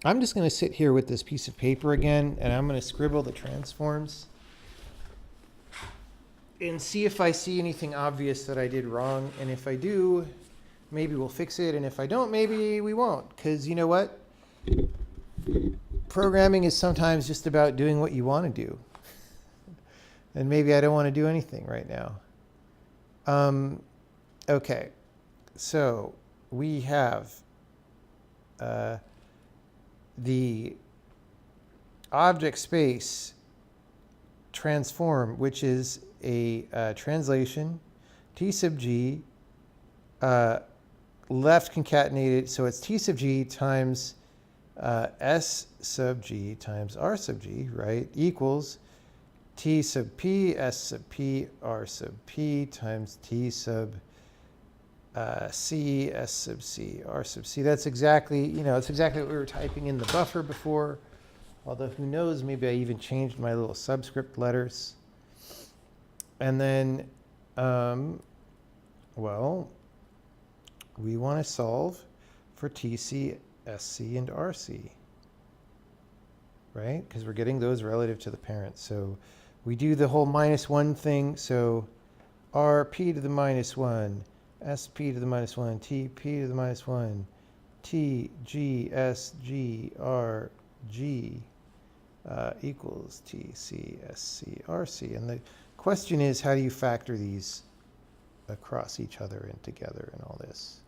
S1: I'm just going to sit here with this piece of paper again, and I'm going to scribble the transforms and see if I see anything obvious that I did wrong. And if I do, maybe we'll fix it. And if I don't, maybe we won't. Because you know what? Programming is sometimes just about doing what you want to do. And maybe I don't want to do anything right now. Okay, so we have the object space transform, which is a translation, T sub G, left concatenated, so it's T sub G times S sub G times R sub G, right, equals T sub P, S sub P, R sub P times T sub C, S sub C, R sub C. That's exactly, it's exactly what we were typing in the buffer before. Although who knows, maybe I even changed my little subscript letters. And then, well, we want to solve for TC, SC, and RC, right? Because we're getting those relative to the parent. So we do the whole -1 thing. So RP to the -1, SP to the -1, TP to the -1, T, G, S, G, R, G equals T, C, S, C, R, C. And the question is, how do you factor these across each other and together and all this?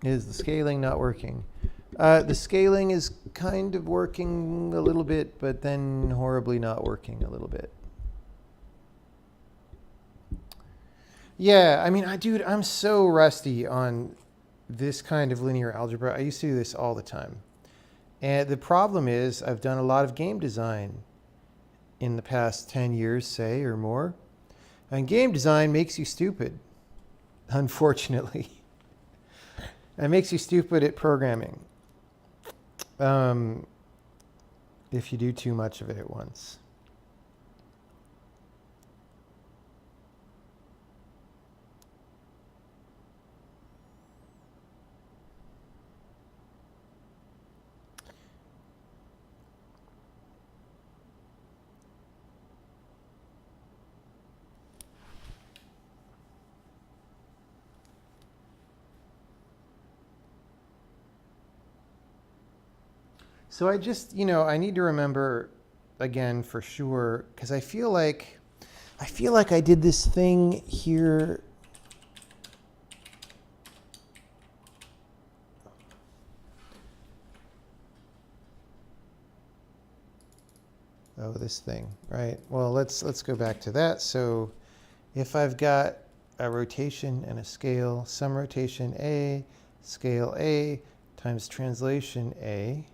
S1: Is the scaling not working? The scaling is kind of working a little bit, but then horribly not working a little bit. Yeah, I mean, dude, I'm so rusty on this kind of linear algebra. I used to do this all the time. And the problem is I've done a lot of game design in the past 10 years, say, or more. And game design makes you stupid, unfortunately. It makes you stupid at programming if you do too much of it at once. So I just, I need to remember again for sure, because I feel like I did this thing here. Oh, this thing, right? Well, let's go back to that. So if I've got a rotation and a scale, some rotation A, scale A times translation A,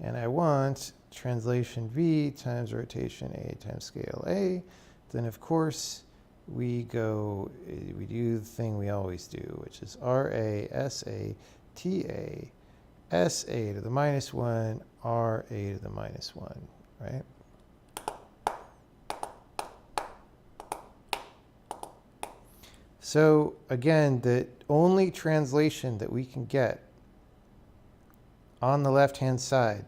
S1: and I want translation V times rotation A times scale A, then of course we do the thing we always do, which is RA, SA, TA, SA to the -1, RA to the -1, right? So again, the only translation that we can get on the left-hand side,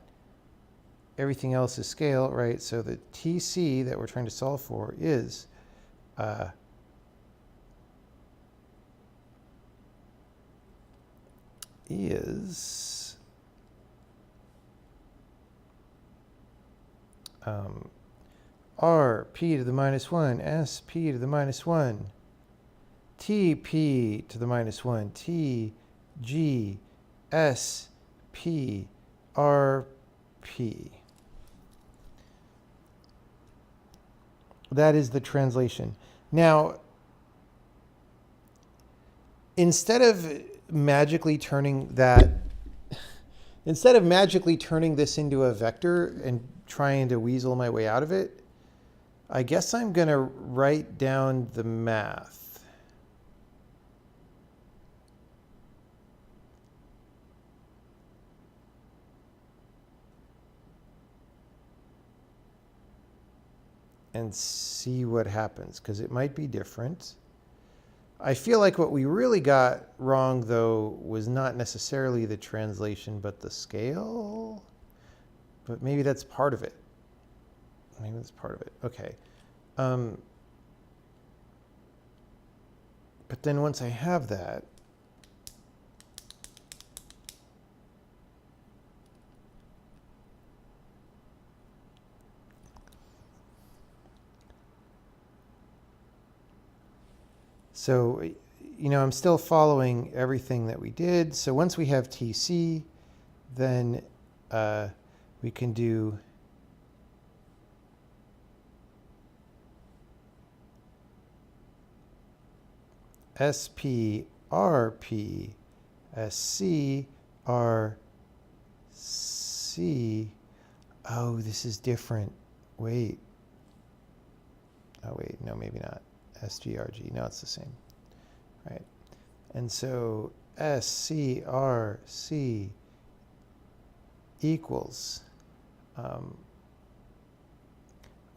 S1: everything else is scale, right? So the TC that we're trying to solve for is R p to the minus 1, S p to the minus 1, T p to the minus 1, T G S p R p. That is the translation. Now, instead of magically turning this into a vector and trying to weasel my way out of it, I guess I'm going to write down the math. And see what happens, because it might be different. I feel like what we really got wrong, though, was not necessarily the translation, but the scale. But maybe that's part of it. Maybe that's part of it. Okay. But then once I have that, so, I'm still following everything that we did. So once we have TC, then we can do SP, RP, SC, RC. Oh, this is different. Wait. Oh, wait. No, maybe not. SGRG. No, it's the same. Right. And so SCRC equals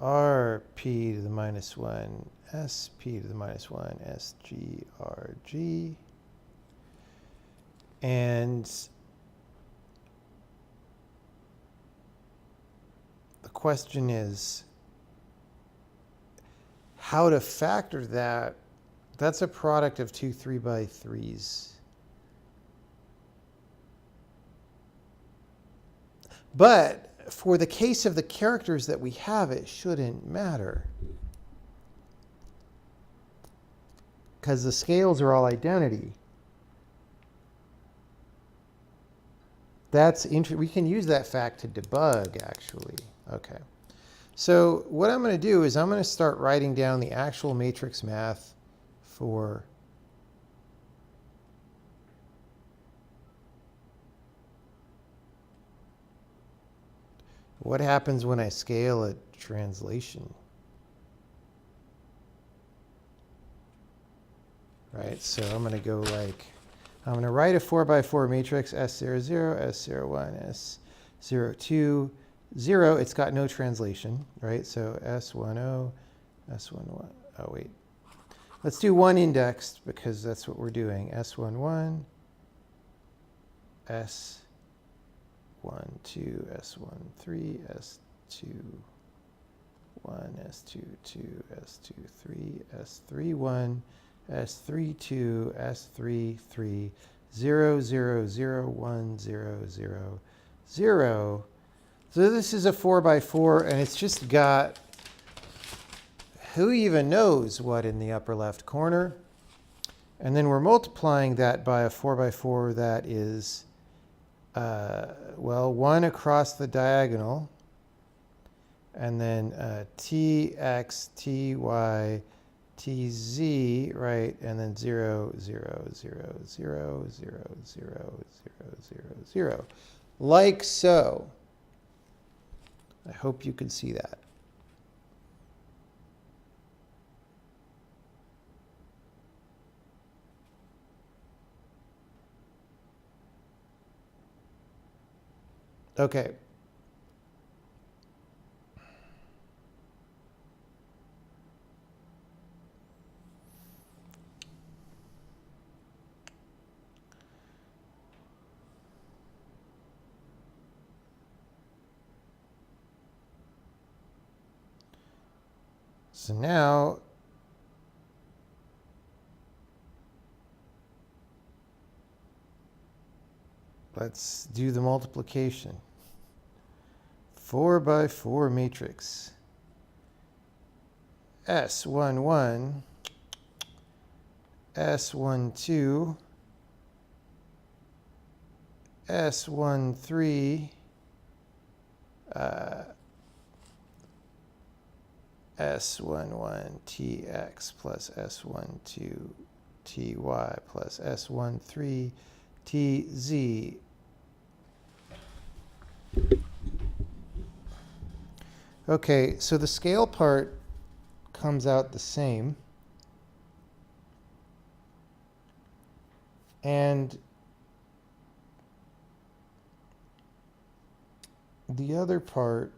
S1: RP to the minus 1, SP to the minus 1, SGRG. And the question is how to factor that. That's a product of two 3x3s. But for the case of the characters that we have, it shouldn't matter, because the scales are all identity. We can use that fact to debug, actually. Okay. So what I'm going to do is I'm going to start writing down the actual matrix math for what happens when I scale a translation. Right, so I'm going to go I'm going to write a 4x4 matrix, S00, S01, S02, 0. It's got no translation, right? So S10, S11. Oh, wait. Let's do one indexed, because that's what we're doing. S11, S12, S13, S21, S22, S23, S31, S32, S33, 0, 0, 0, 1, 0, 0, 0. So this is a 4x4, and it's just got who even knows what in the upper left corner. And then we're multiplying that by a 4x4 that is, 1 across the diagonal, and then tx, ty, tz, right, and then 0, 0, 0, 0, 0, 0, 0, 0, 0, like so. I hope you can see that. Okay. So now let's do the multiplication. 4 by 4 matrix. S11, S12, S13, S11TX plus S12TY plus S13TZ. Okay, so the scale part comes out the same. And the other part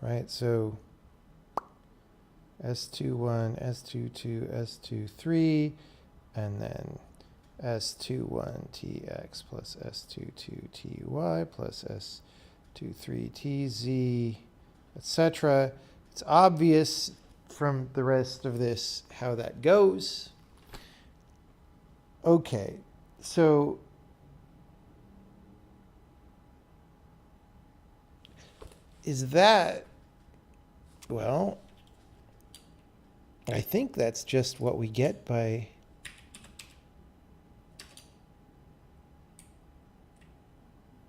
S1: right? So S21, S22, S23, and then S21TX plus S22TY plus S23TZ, etc. It's obvious from the rest of this how that goes. Okay, so is that, well, I think that's just what we get by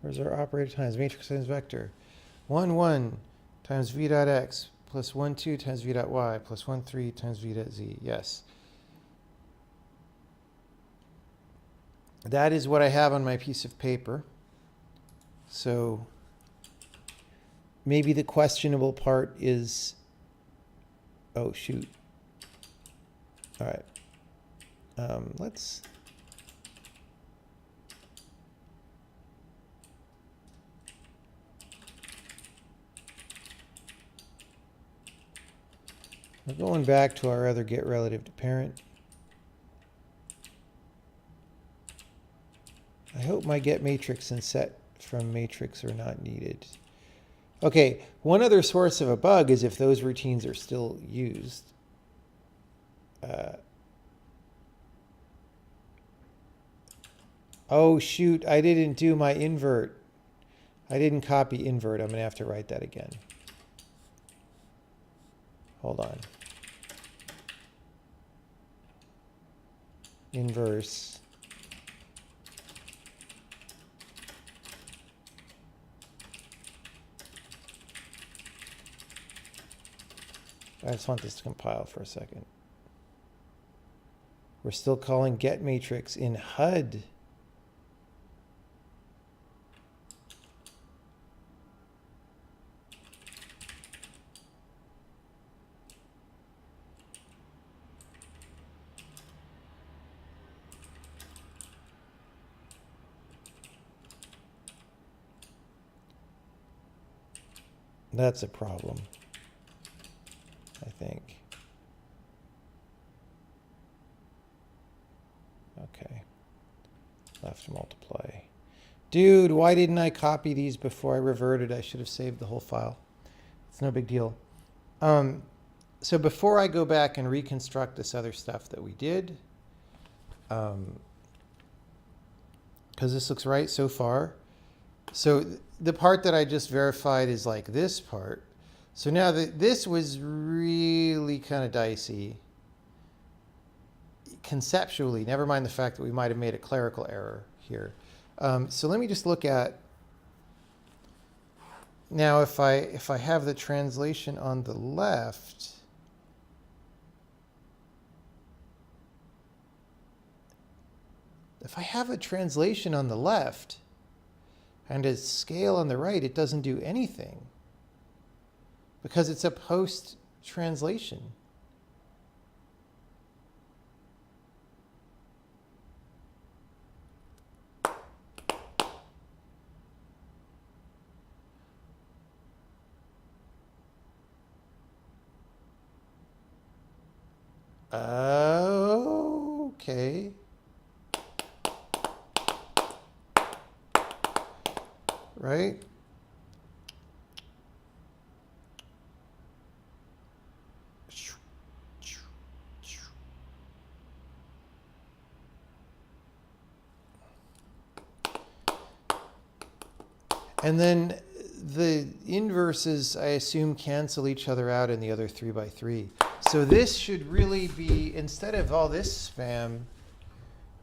S1: where's our operator times matrix times vector? 1, 1 times v dot x plus 1, 2 times v dot y plus 1, 3 times v dot z. Yes. That is what I have on my piece of paper. So maybe the questionable part is, oh, shoot. All right. Let's... We're going back to our other get relative to parent. I hope my get matrix and set from matrix are not needed. Okay, one other source of a bug is if those routines are still used. Oh, shoot, I didn't do my invert. I didn't copy invert. I'm going to have to write that again. Hold on. Inverse. I just want this to compile for a second. We're still calling get matrix in HUD. That's a problem, I think. Okay. Left multiply. Dude, why didn't I copy these before I reverted? I should have saved the whole file. It's no big deal. So before I go back and reconstruct this other stuff that we did, because this looks right so far. So the part that I just verified is like this part. So now this was really kind of dicey conceptually, never mind the fact that we might have made a clerical error here. So let me just look at, now if I have the translation on the left, if I have a translation on the left and a scale on the right, it doesn't do anything because it's a post translation. Okay. Right? And then the inverses, I assume, cancel each other out in the other 3 by 3. So this should really be, instead of all this spam,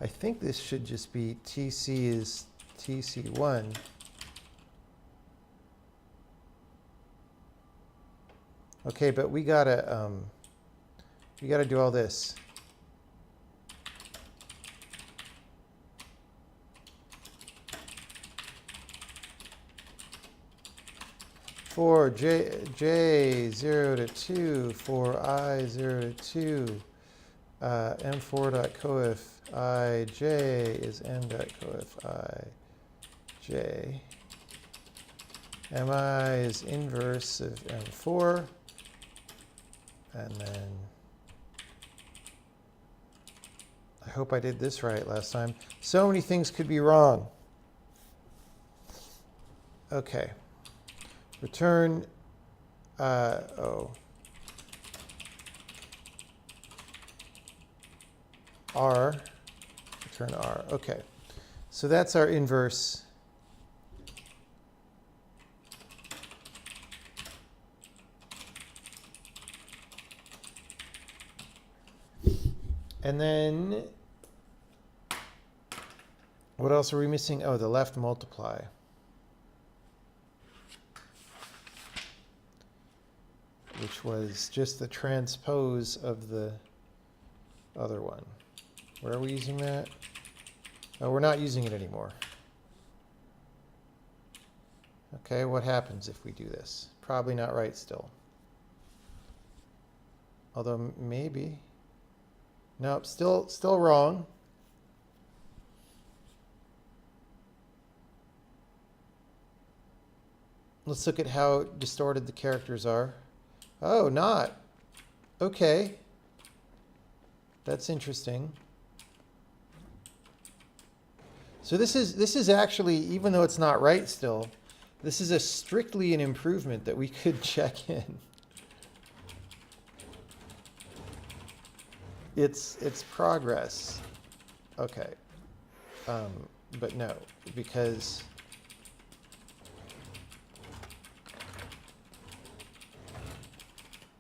S1: I think this should just be TC is TC1. Okay, but we gotta do all this. For j 0 to 2, for I 0 to 2, m4.coif ij is n.coif ij. mi is inverse of m4, and then I hope I did this right last time. So many things could be wrong. Okay. Return, R, return R. Okay, so that's our inverse. And then, what else are we missing? Oh, the left multiply. Which was just the transpose of the other one. Where are we using that? Oh, we're not using it anymore. Okay, what happens if we do this? Probably not right still. Although maybe. Nope, still wrong. Let's look at how distorted the characters are. Oh, not. Okay. That's interesting. So this is actually, even though it's not right still, this is strictly an improvement that we could check in. It's progress. Okay. But no, because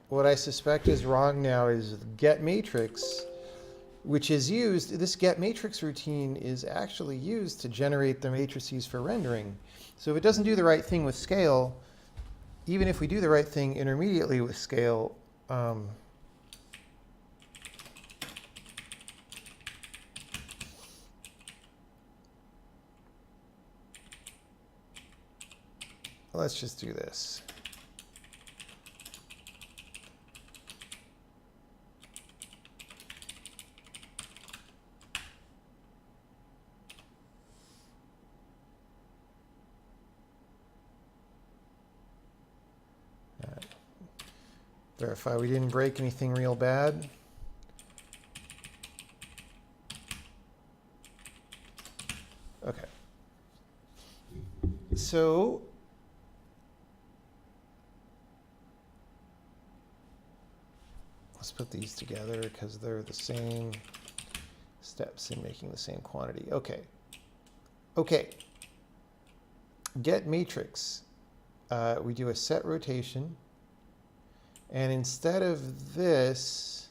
S1: what I suspect is wrong now is get matrix, which is used, this get matrix routine is actually used to generate the matrices for rendering. So if it doesn't do the right thing with scale, even if we do the right thing intermediately with scale, let's just do this. Verify we didn't break anything real bad. Okay. So let's put these together because they're the same steps in making the same quantity. Okay. Okay. Get matrix. We do a set rotation. And instead of this,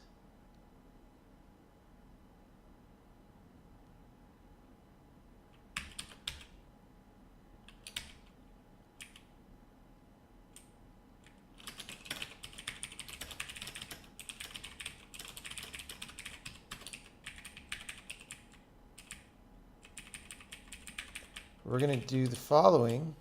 S1: we're going to do the following.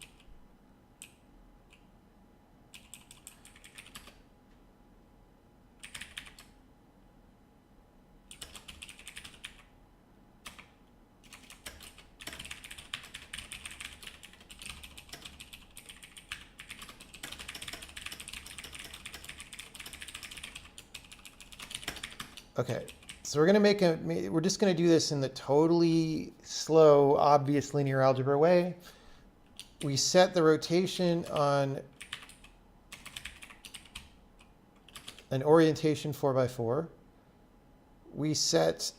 S1: Okay, so we're just going to do this in the totally slow, obvious linear algebra way. We set the rotation on an orientation 4x4. We set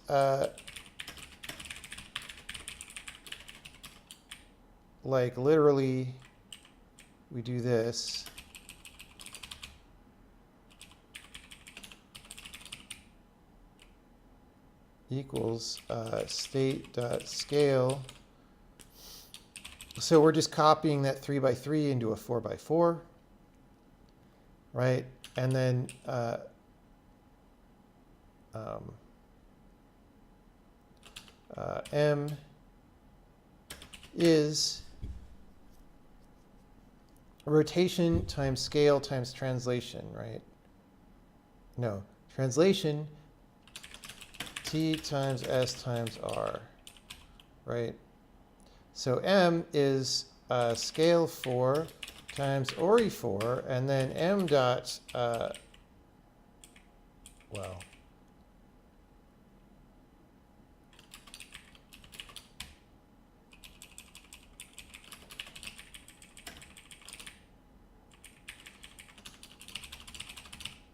S1: like literally, we do this. Equals state.scale. So we're just copying that 3x3 into a 4x4, right? And then M is rotation times scale times translation, right? No, translation T times S times R, right? So M is scale 4 times Ori 4, and then M dot, well,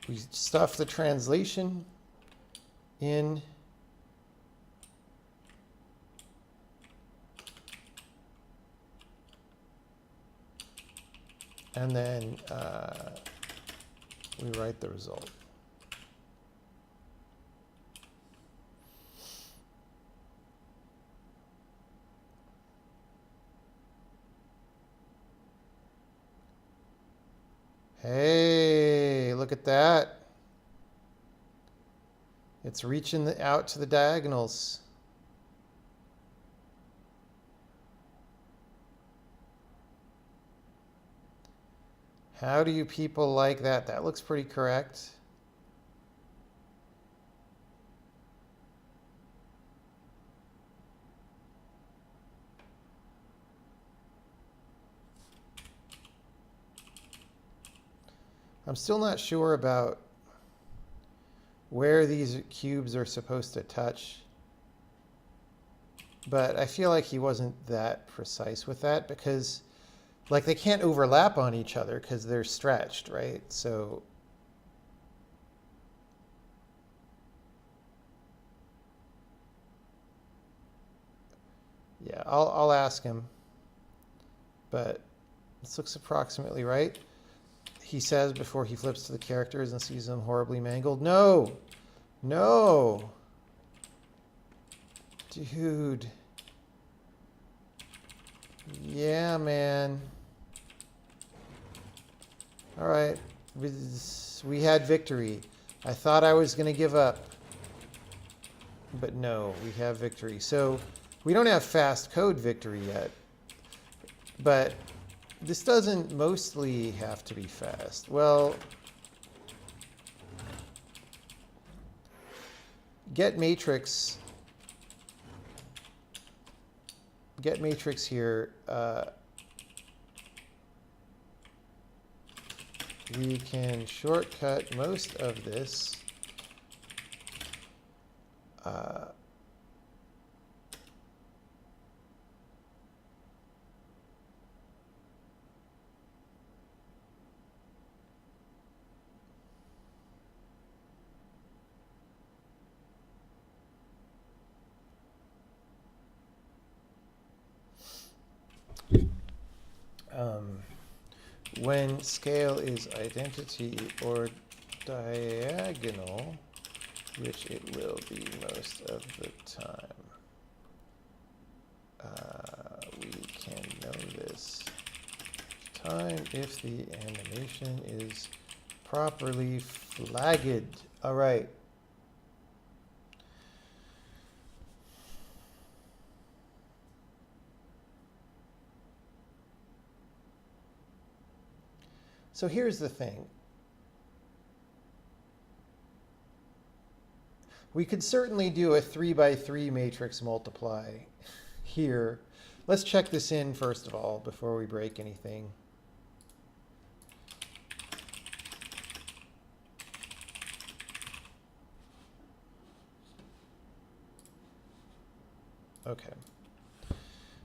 S1: we stuff the translation in and then we write the result. Hey, look at that. It's reaching out to the diagonals. How do you people like that? That looks pretty correct. I'm still not sure about where these cubes are supposed to touch, but I feel like he wasn't that precise with that because like they can't overlap on each other because they're stretched, right? So yeah, I'll ask him, but this looks approximately right. He says before he flips to the characters and sees them horribly mangled. No, no, dude. Yeah, man. All right, we had victory. I thought I was going to give up, but no, we have victory. So we don't have fast code victory yet, but this doesn't mostly have to be fast. Well, get matrix here. We can shortcut most of this. When scale is identity or diagonal, which it will be most of the time. We can know this time if the animation is properly flagged. All right. So here's the thing. We could certainly do a 3x3 matrix multiply here. Let's check this in first of all before we break anything. Okay.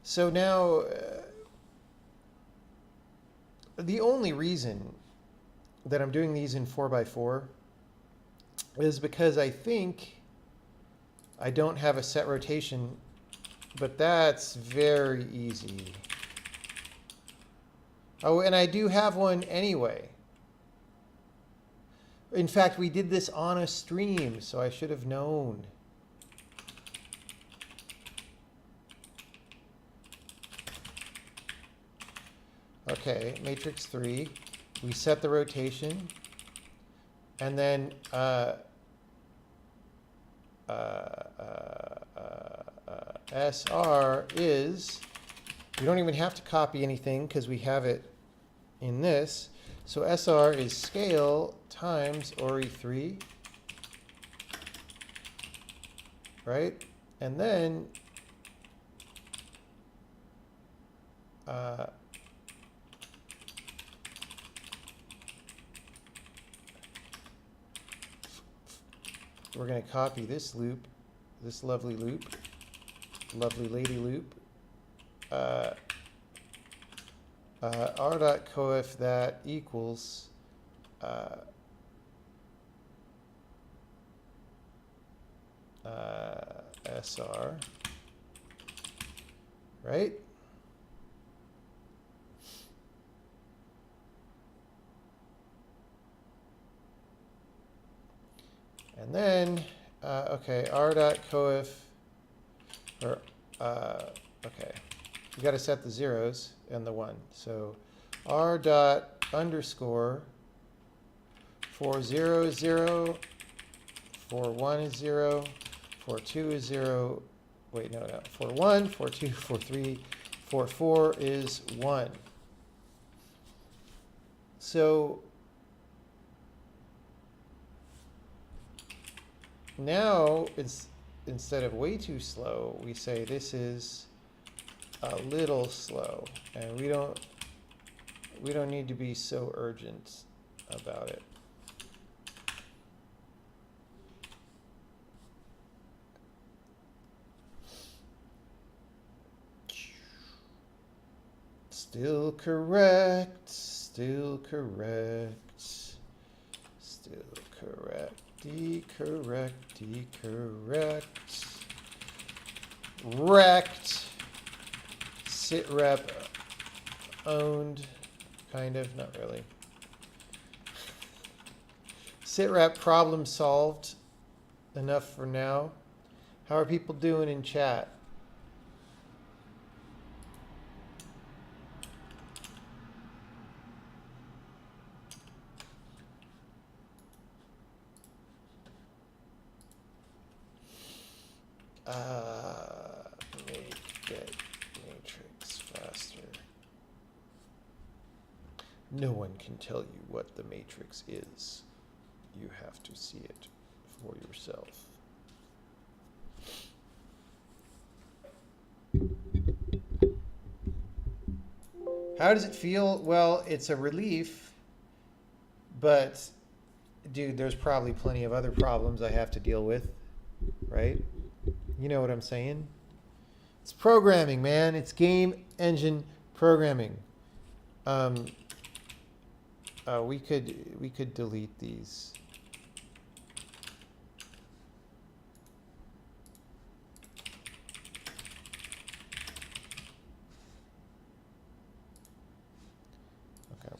S1: So now, the only reason that I'm doing these in 4x4 is because I think I don't have a set rotation, but that's very easy. Oh, and I do have one anyway. In fact, we did this on a stream, so I should have known. Okay, matrix 3. We set the rotation. And then SR is, we don't even have to copy anything because we have it in this. So SR is scale times ORI3, right? And then we're going to copy this loop, this lovely loop, lovely lady loop. R.coef that equals SR, right? And then, okay, R.coef, or, okay, we got to set the zeros and the 1. So R dot underscore for 0 is 0, for 1 is 0, for 2 is 0, wait, no, for 1, for 2, for 3, for 4 is 1. So now it's, instead of way too slow, we say this is a little slow, and we don't need to be so urgent about it. Still correct, still correct, still correct, decorrect, decorrect, wrecked, sitrep owned, kind of, not really. Sitrep problem solved, enough for now. How are people doing in chat? Get matrix faster. No one can tell you what the matrix is. You have to see it for yourself. How does it feel? Well, it's a relief, but dude, there's probably plenty of other problems I have to deal with, right? You know what I'm saying? It's programming, man. It's game engine programming. We could delete these. Okay.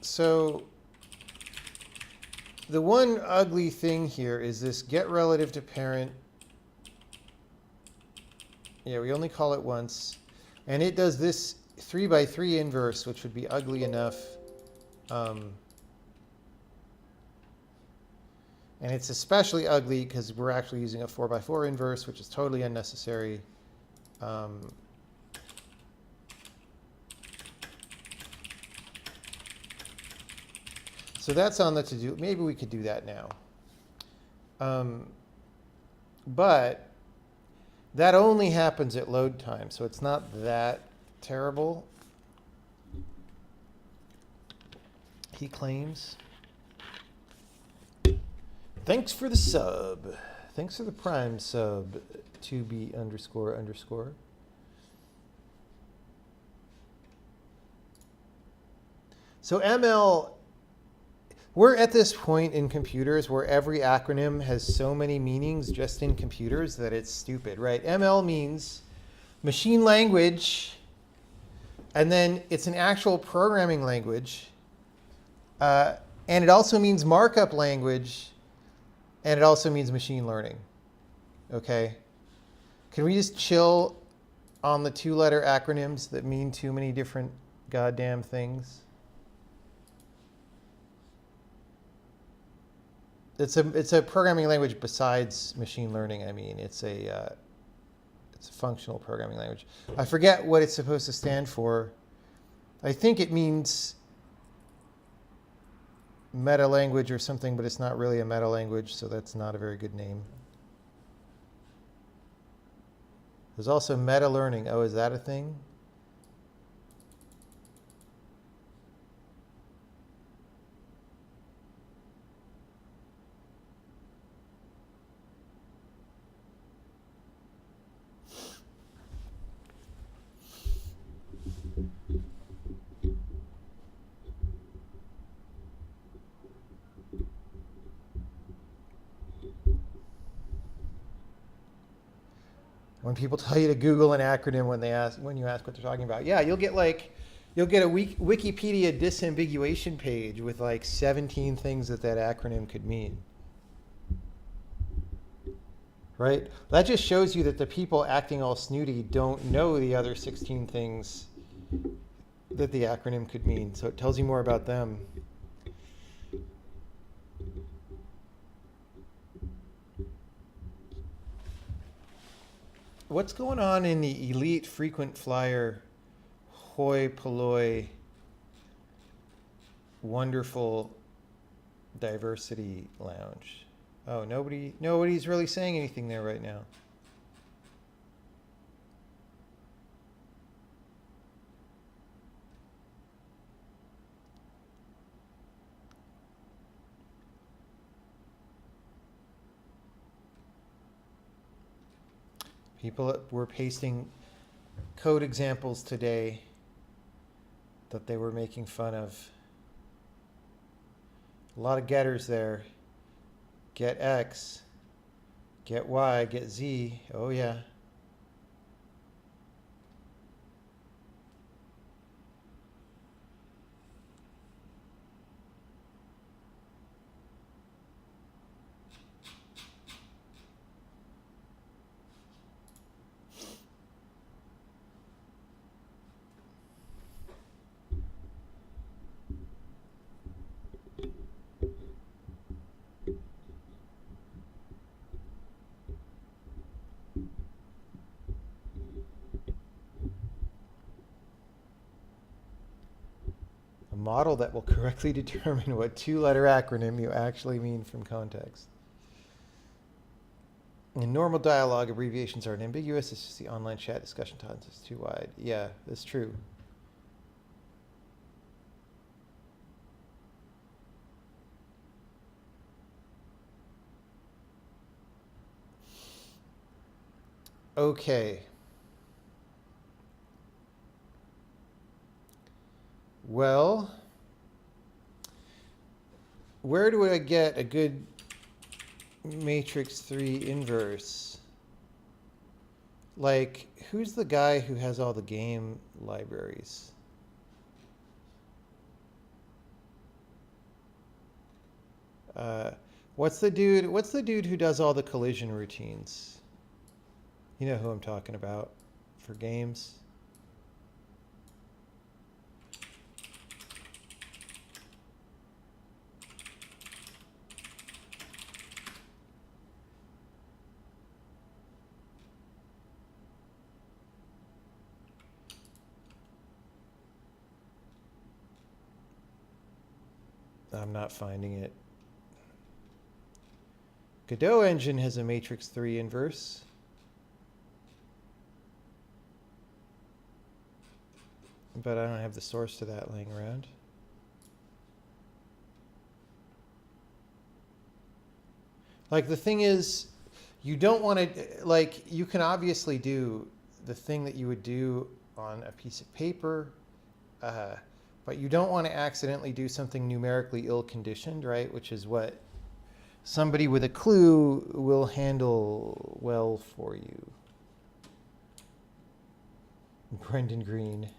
S1: So the one ugly thing here is this get relative to parent. Yeah, we only call it once. And it does this 3x3 inverse, which would be ugly enough. And it's especially ugly because we're actually using a 4x4 inverse, which is totally unnecessary. So that's on the to-do. Maybe we could do that now. But that only happens at load time, so it's not that terrible, he claims. Thanks for the sub. Thanks for the Prime sub, 2B__. So ML, we're at this point in computers where every acronym has so many meanings just in computers that it's stupid, right? ML means machine language, and then it's an actual programming language. And it also means markup language, and it also means machine learning. Okay? Can we just chill on the 2-letter acronyms that mean too many different goddamn things? It's a programming language besides machine learning. I mean, it's a functional programming language. I forget what it's supposed to stand for. I think it means meta language or something, but it's not really a meta language, so that's not a very good name. There's also meta learning. Oh, is that a thing? When people tell you to Google an acronym when you ask what they're talking about, yeah, you'll get a Wikipedia disambiguation page with like 17 things that acronym could mean. Right? That just shows you that the people acting all snooty don't know the other 16 things that the acronym could mean. So it tells you more about them. What's going on in the elite frequent flyer hoi polloi wonderful diversity lounge? Oh, nobody's really saying anything there right now. People were pasting code examples today that they were making fun of. A lot of getters there. Get X, get Y, get Z. Oh, yeah. A model that will correctly determine what 2-letter acronym you actually mean from context. In normal dialogue, abbreviations are ambiguous. It's just the online chat discussion times is too wide. Yeah, that's true. Okay. Well, where do I get a good matrix 3 inverse? Like, who's the guy who has all the game libraries? What's the dude who does all the collision routines? You know who I'm talking about for games. I'm not finding it. Godot engine has a matrix 3 inverse. But I don't have the source to that laying around. Like, the thing is, you don't want to, like, you can obviously do the thing that you would do on a piece of paper, but you don't want to accidentally do something numerically ill-conditioned, right? Which is what somebody with a clue will handle well for you. Brendan Green.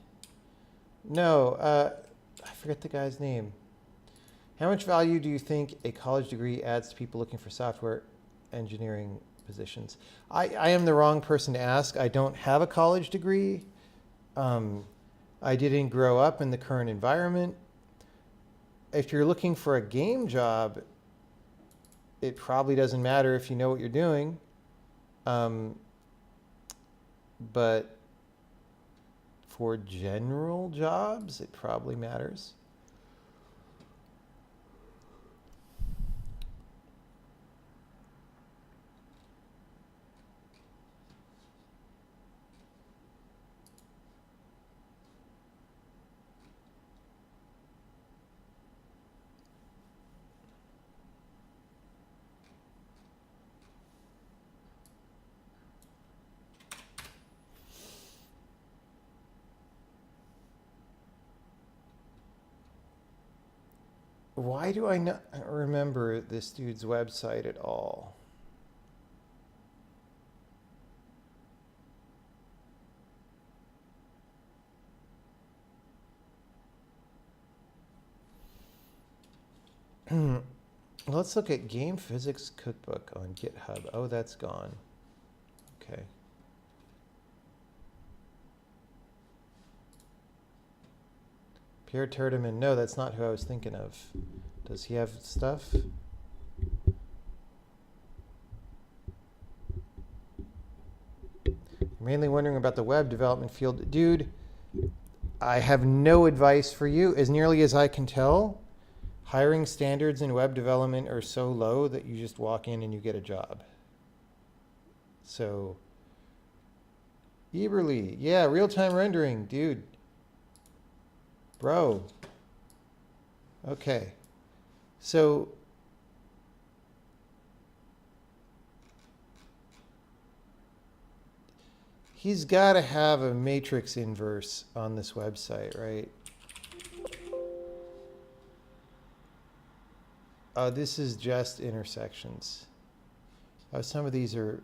S1: No, I forget the guy's name. How much value do you think a college degree adds to people looking for software engineering positions? I am the wrong person to ask. I don't have a college degree. I didn't grow up in the current environment. If you're looking for a game job, it probably doesn't matter if you know what you're doing. But for general jobs, it probably matters. Why do I not remember this dude's website at all? Let's look at Game Physics Cookbook on GitHub. Oh, that's gone. Okay. Pierre Terdeman. No, that's not who I was thinking of. Does he have stuff? Mainly wondering about the web development field. Dude, I have no advice for you. As nearly as I can tell, hiring standards in web development are so low that you just walk in and you get a job. So, Eberly, yeah, real-time rendering, dude. Bro. Okay. So, he's got to have a matrix inverse on this website, right? This is just intersections. Some of these are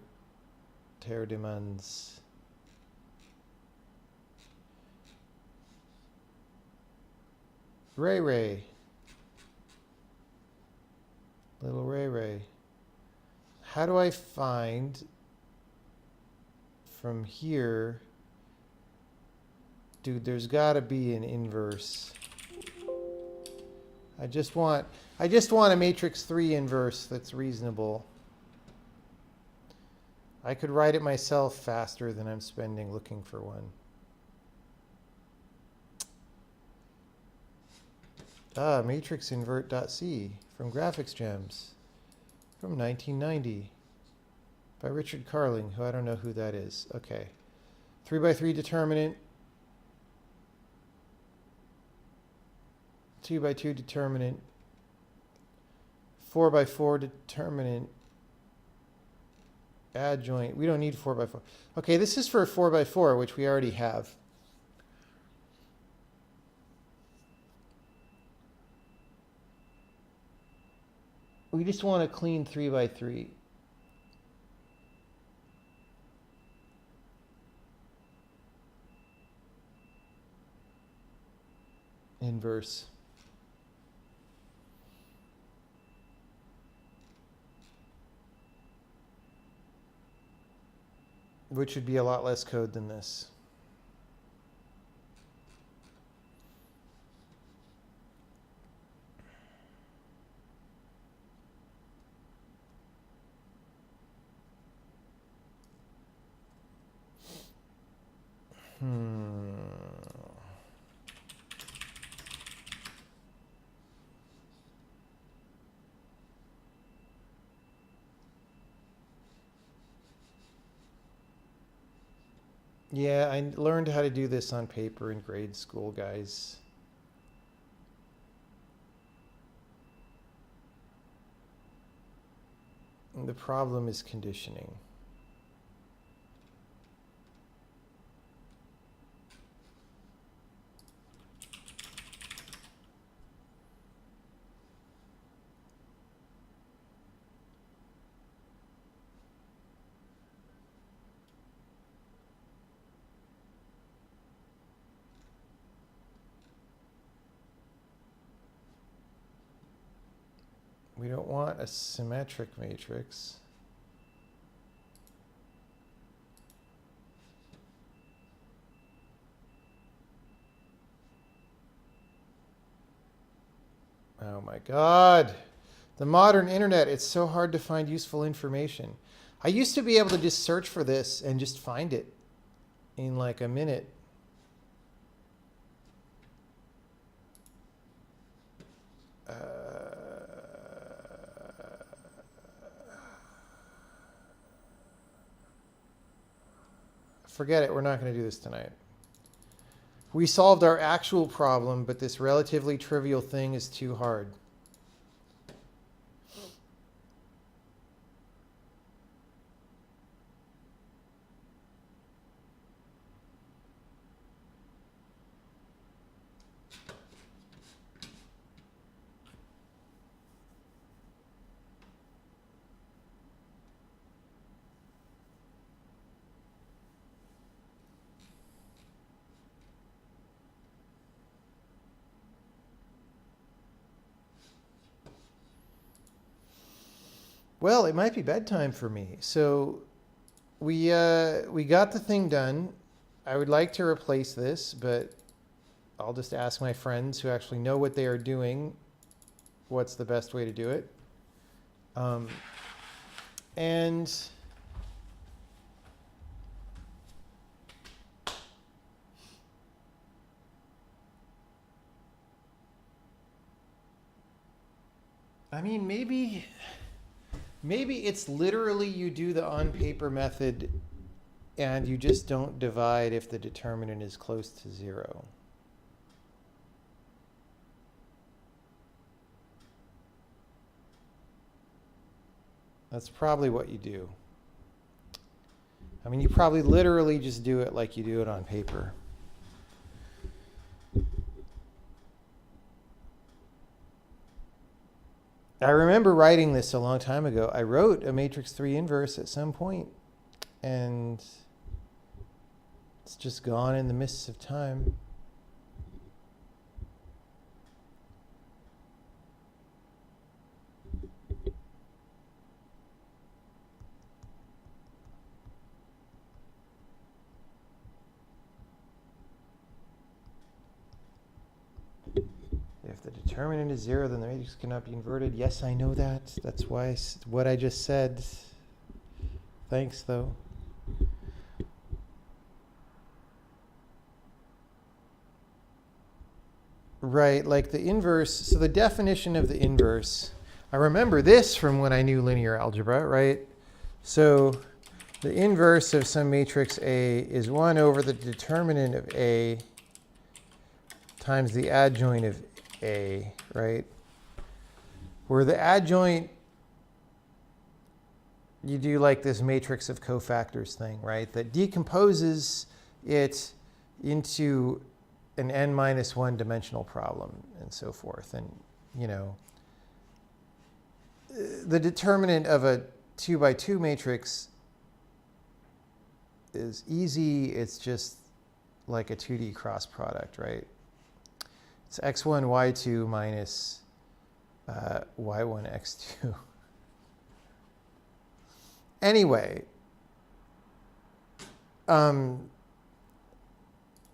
S1: Terdeman's. Ray Ray. Little Ray Ray. How do I find from here? Dude, there's got to be an inverse. I just want a matrix 3 inverse that's reasonable. I could write it myself faster than I'm spending looking for one. Matrix invert.c from Graphics Gems from 1990 by Richard Carling, who I don't know who that is. Okay. 3x3 determinant. 2x2 determinant. 4x4 determinant. Adjoint. We don't need 4x4. Okay, this is for 4x4, which we already have. We just want a clean 3x3. Inverse. Which would be a lot less code than this. Yeah, I learned how to do this on paper in grade school, guys. And the problem is conditioning. We don't want a symmetric matrix. Oh my God. The modern internet, it's so hard to find useful information. I used to be able to just search for this and just find it in like a minute. Forget it. We're not going to do this tonight. We solved our actual problem, but this relatively trivial thing is too hard. Well, it might be bedtime for me. So we got the thing done. I would like to replace this, but I'll just ask my friends who actually know what they are doing what's the best way to do it. And I mean, maybe it's literally you do the on paper method and you just don't divide if the determinant is close to 0. That's probably what you do. I mean, you probably literally just do it like you do it on paper. I remember writing this a long time ago. I wrote a matrix 3 inverse at some point, and it's just gone in the mists of time. If the determinant is 0, then the matrix cannot be inverted. Yes, I know that. That's why what I just said. Thanks, though. Right, like the inverse. So the definition of the inverse, I remember this from when I knew linear algebra, right? So the inverse of some matrix A is 1 over the determinant of A times the adjoint of A, right? Where the adjoint, you do like this matrix of cofactors thing, right? That decomposes it into an n-1 dimensional problem and so forth. And, you know, the determinant of a 2 by 2 matrix is easy. It's just like a 2D cross product, right? It's x1, y2 minus y1, x2. Anyway,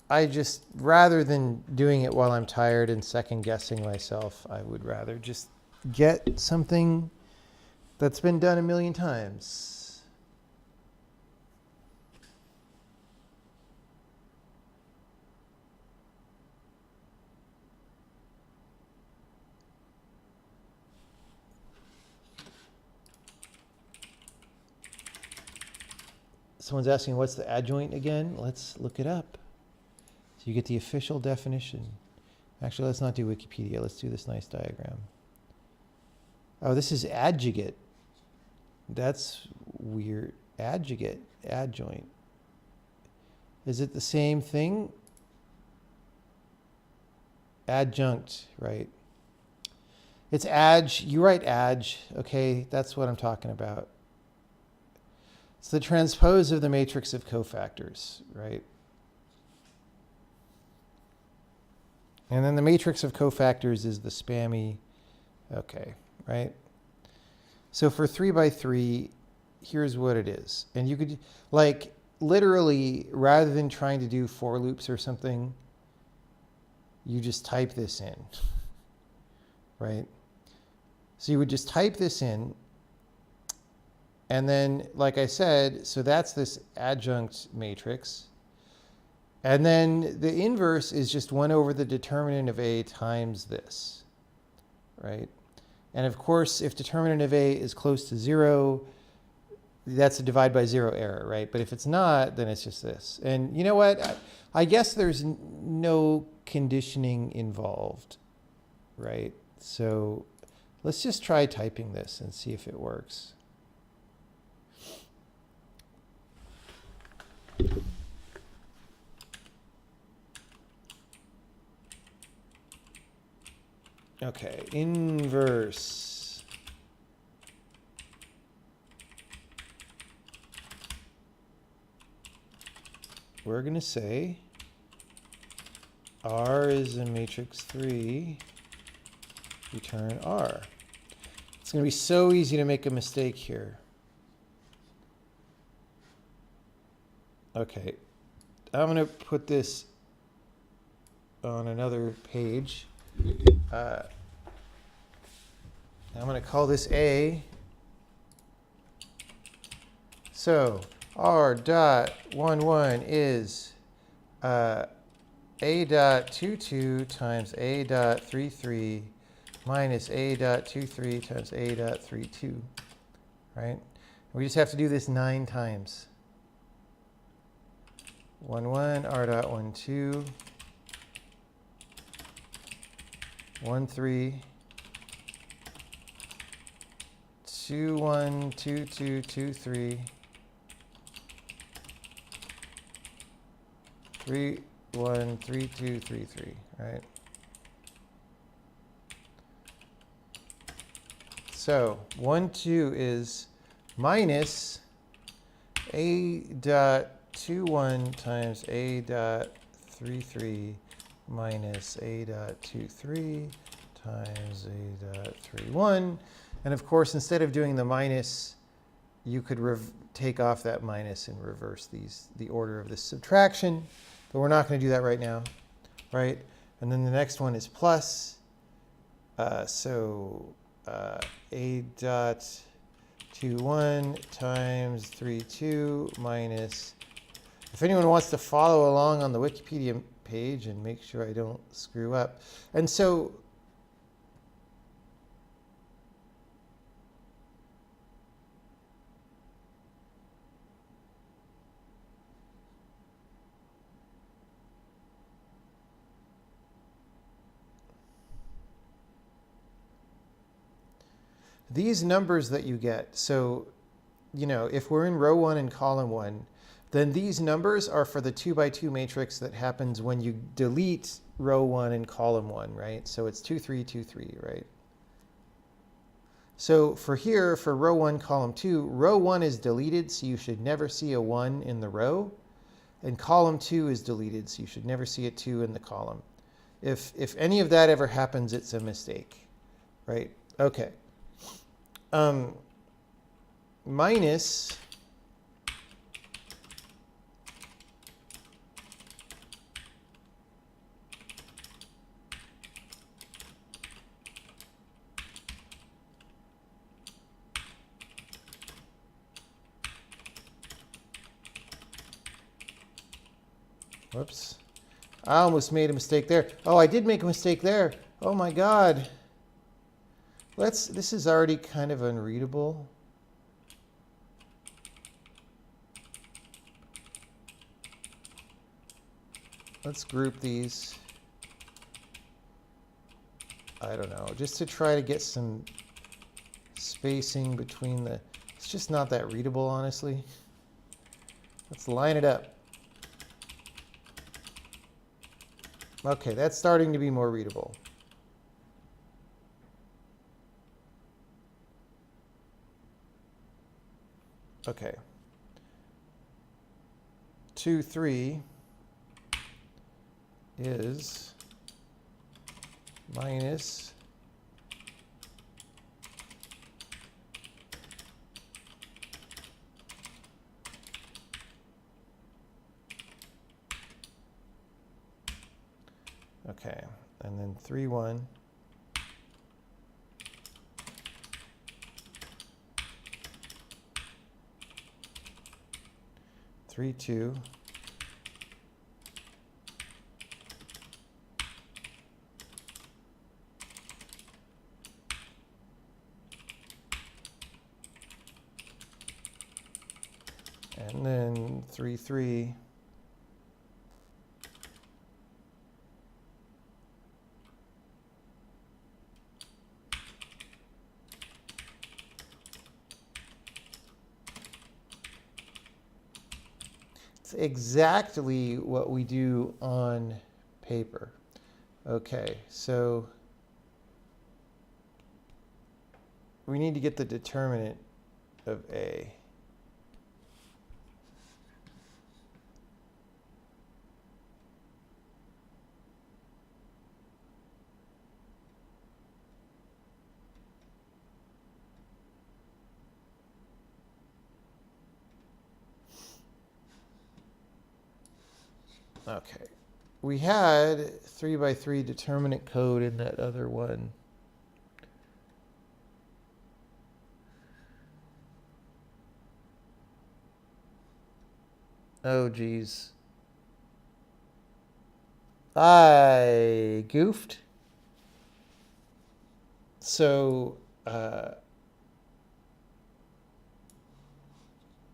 S1: I just, rather than doing it while I'm tired and second guessing myself, I would rather just get something that's been done a million times. Someone's asking, what's the adjoint again? Let's look it up. So you get the official definition. Actually, let's not do Wikipedia. Let's do this nice diagram. Oh, this is adjugate. That's weird. Adjugate, adjoint. Is it the same thing? Adjunct, right? It's adj. You write adj. Okay, that's what I'm talking about. It's the transpose of the matrix of cofactors, right? And then the matrix of cofactors is the spammy, okay, right? So for 3 by 3, here's what it is. And you could, like, literally, rather than trying to do for loops or something, you just type this in, right? So you would just type this in, and then, like I said, so that's this adjunct matrix. And then the inverse is just 1 over the determinant of A times this, right? And of course, if determinant of A is close to 0, that's a divide by 0 error, right? But if it's not, then it's just this. And you know what? I guess there's no conditioning involved, right? So let's just try typing this and see if it works. Okay, inverse. We're going to say R is a matrix 3, return R. It's going to be so easy to make a mistake here. Okay, I'm going to put this on another page. I'm going to call this A. So R dot 11 is A dot 22 times A dot 33 minus A dot 23 times A dot 32, right? We just have to do this 9 times. 11 R dot 12 13 21 22 23 31 32 33, right? So 1 2 is minus A dot 21 times A dot 33 minus A dot 23 times A dot 31. And of course, instead of doing the minus, you could take off that minus and reverse the order of this subtraction. But we're not going to do that right now, right? And then the next one is plus. A dot 21 times 32 minus. If anyone wants to follow along on the Wikipedia page and make sure I don't screw up. And so these numbers that you get, so, you know, if we're in row 1 and column 1, then these numbers are for the 2 by 2 matrix that happens when you delete row 1 and column 1, right? So it's 2 3 2 3, right? So for here, for row 1, column 2, row 1 is deleted, so you should never see a 1 in the row. And column 2 is deleted, so you should never see a 2 in the column. If any of that ever happens, it's a mistake, right? Okay. Minus whoops. I almost made a mistake there. Oh, I did make a mistake there. Oh my God. This is already kind of unreadable. let's group these. I don't know, just to try to get some spacing between the, it's just not that readable, honestly. Let's line it up. Okay, that's starting to be more readable. Okay. 2, 3 is minus okay, and then 3, 1 3, 2 and then 3, 3 It's exactly what we do on paper. Okay, so we need to get the determinant of A. Okay, we had 3 by 3 determinant code in that other one. Oh, geez. I goofed. So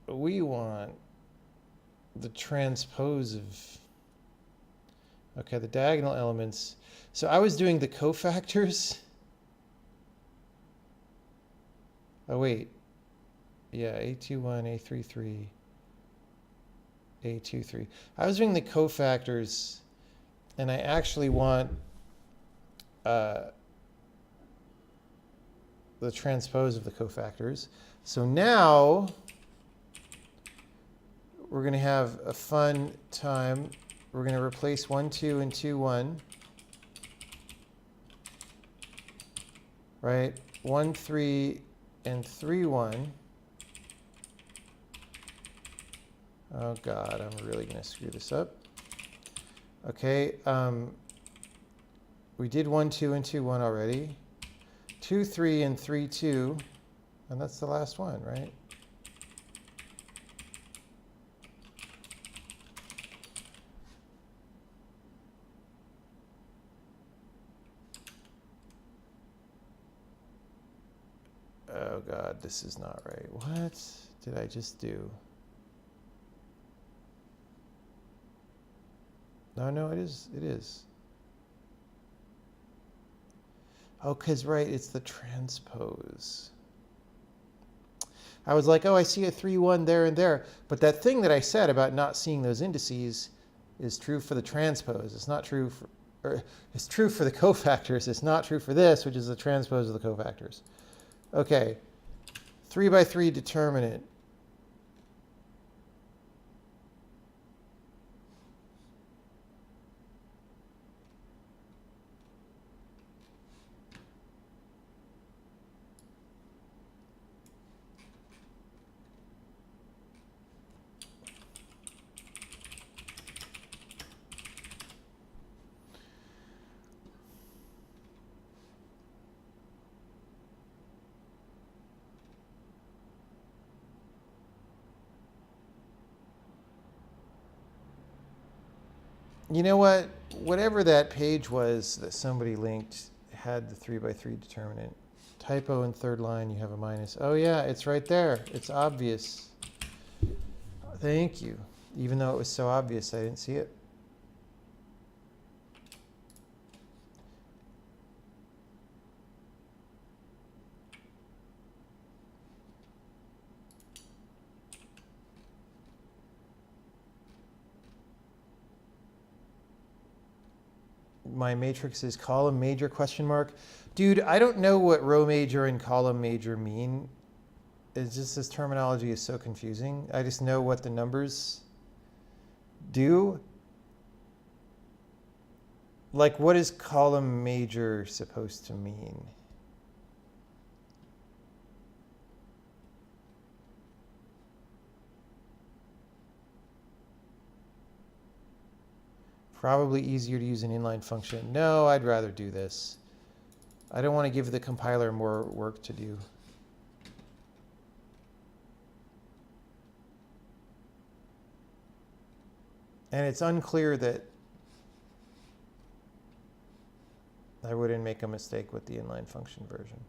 S1: we want the transpose of, okay, the diagonal elements. So I was doing the cofactors. Oh, wait. Yeah, A21, A33, A23. I was doing the cofactors, and I actually want the transpose of the cofactors. So now we're going to have a fun time. We're going to replace 1, 2, and 2, 1. Right? 1, 3, and 3, 1. Oh, God, I'm really going to screw this up. Okay, we did 1, 2, and 2, 1 already. 2, 3, and 3, 2. And that's the last one, right? Oh, God, this is not right. What did I just do? No, it is. It is. Oh, because, right, it's the transpose. I was like, oh, I see a 3, 1 there and there. But that thing that I said about not seeing those indices is true for the transpose. It's not true for, or it's true for the cofactors. It's not true for this, which is the transpose of the cofactors. Okay, 3 by 3 determinant. You know what? Whatever that page was that somebody linked had the 3 by 3 determinant. Typo in third line, you have a minus. Oh yeah, it's right there. It's obvious. Thank you. Even though it was so obvious, I didn't see it. my matrix is column major question mark. Dude, I don't know what row major and column major mean. It's just this terminology is so confusing. I just know what the numbers do. Like, what is column major supposed to mean? Probably easier to use an inline function. No, I'd rather do this. I don't want to give the compiler more work to do. And it's unclear that I wouldn't make a mistake with the inline function version.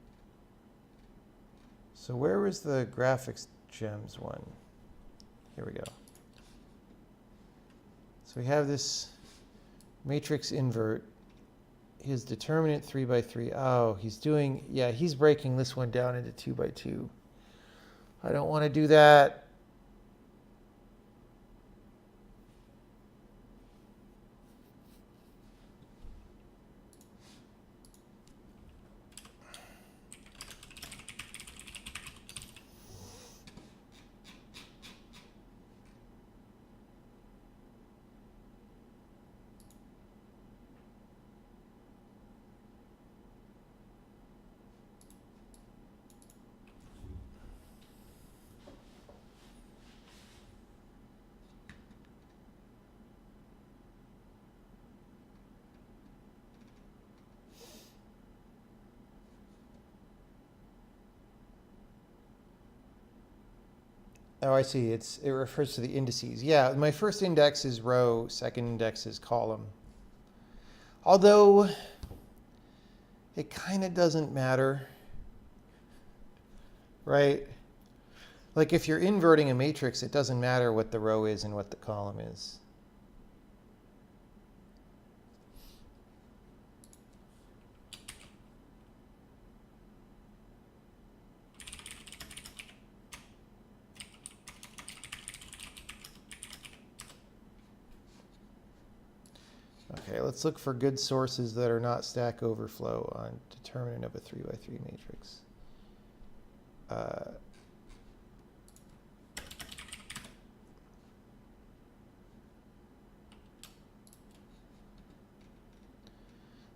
S1: So where was the graphics gems one? Here we go. So we have this matrix invert. His determinant 3 by 3. Oh, he's doing, yeah, he's breaking this one down into 2 by 2. I don't want to do that. Oh, I see. It refers to the indices. Yeah, my first index is row, second index is column. Although it kind of doesn't matter, right? Like if you're inverting a matrix, it doesn't matter what the row is and what the column is. Okay, let's look for good sources that are not Stack Overflow on determinant of a 3 by 3 matrix.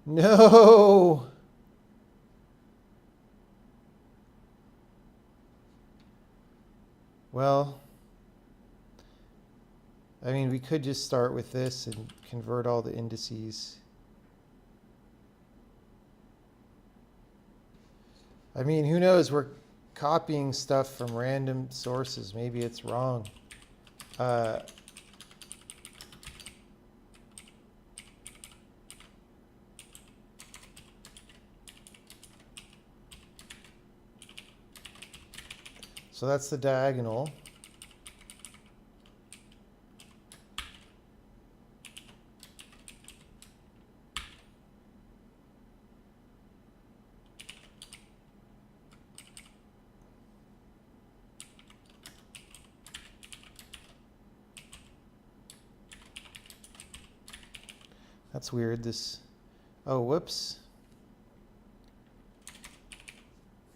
S1: No! Well, I mean, we could just start with this and convert all the indices. I mean, who knows? We're copying stuff from random sources. Maybe it's wrong. So that's the diagonal. That's weird. This, oh, whoops.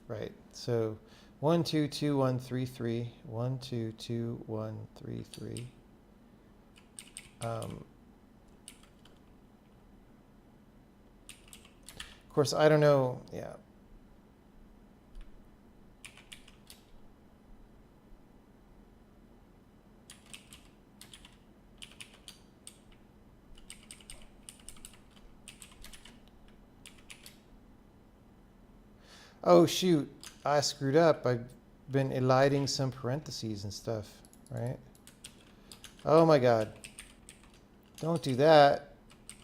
S1: Right. So 1, 2, 2, 1, 3, 3. 1, 2, 2, 1, 3, 3. Of course, I don't know. Yeah. Oh, shoot. I screwed up. I've been eliding some parentheses and stuff, right? Oh my God. Don't do that.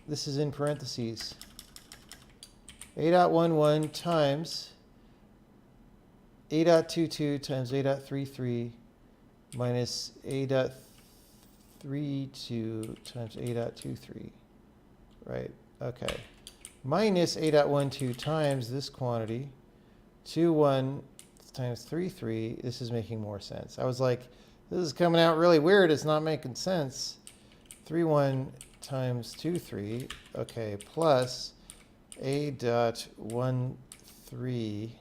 S1: This is in parentheses. A.11 times A.22 times A.33 minus A.32 times A.23, right? Okay. Minus A.12 times this quantity. 2, 1 times 3, 3. This is making more sense. I was like, this is coming out really weird. It's not making sense. 3, 1 times 2, 3, okay, plus a dot 1, 3.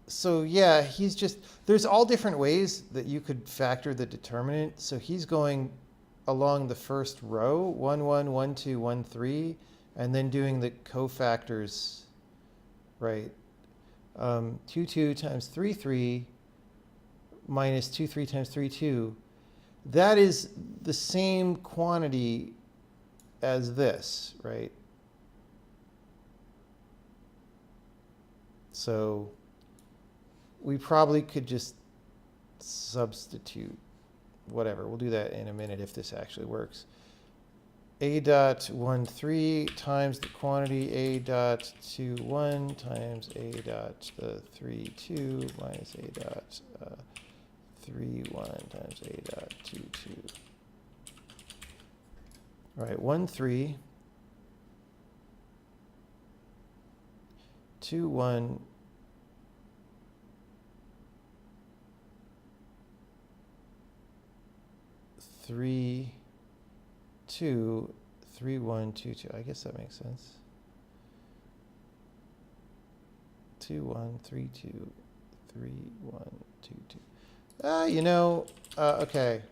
S1: So yeah, he's just, there's all different ways that you could factor the determinant. So he's going along the first row, 1, 1, 1, 2, 1, 3, and then doing the cofactors, right? 2, 2 times 3, 3 minus 2, 3 times 3, 2. That is the same quantity as this, right? So we probably could just substitute whatever. We'll do that in a minute if this actually works. A dot 1, 3 times the quantity A dot 2, 1 times A dot 3, 2 minus A dot 3, 1 times A dot 2, 2. All right, 1, 3, 2, 1, 3, 2, 3, 1, 2, 2. I guess that makes sense. 2, 1, 3, 2, 3, 1, 2, 2. Okay.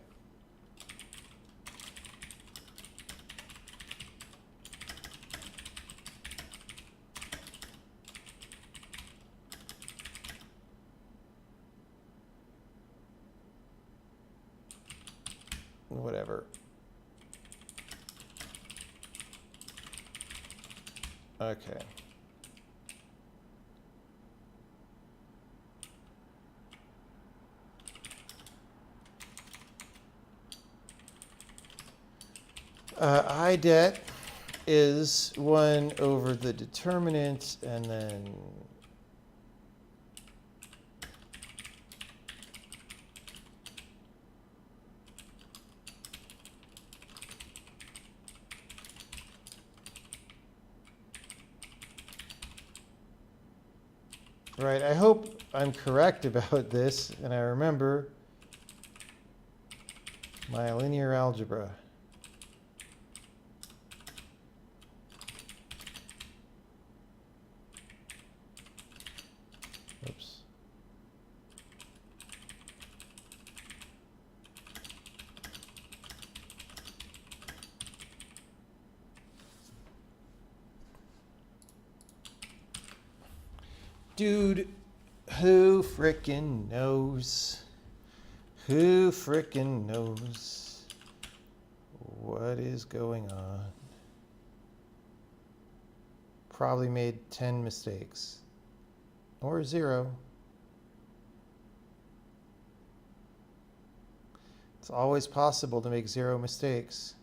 S1: Whatever. Okay. I det is 1 over the determinant, and then right, I hope I'm correct about this, and I remember my linear algebra. Oops. Dude, who frickin' knows? Who frickin' knows what is going on? Probably made 10 mistakes. Or 0. It's always possible to make 0 mistakes.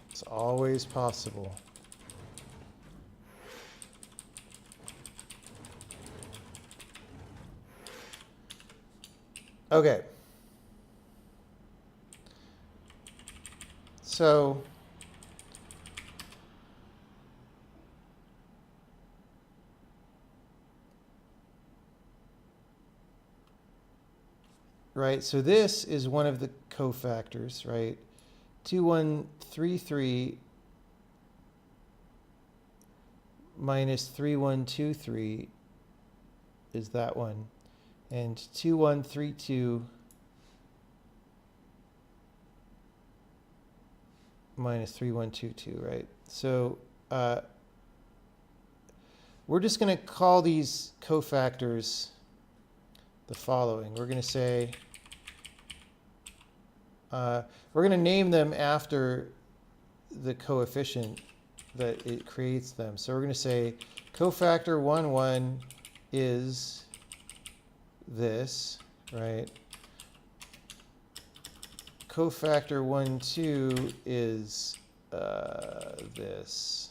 S1: It's always possible. Okay. So right, so this is one of the cofactors, right? 2133 minus 3123 is that one. And 2132 minus 3122, right? So we're just going to call these cofactors the following. We're going to say, we're going to name them after the coefficient that it creates them. So we're going to say cofactor 1, 1 is this, right? Cofactor 1, 2 is this.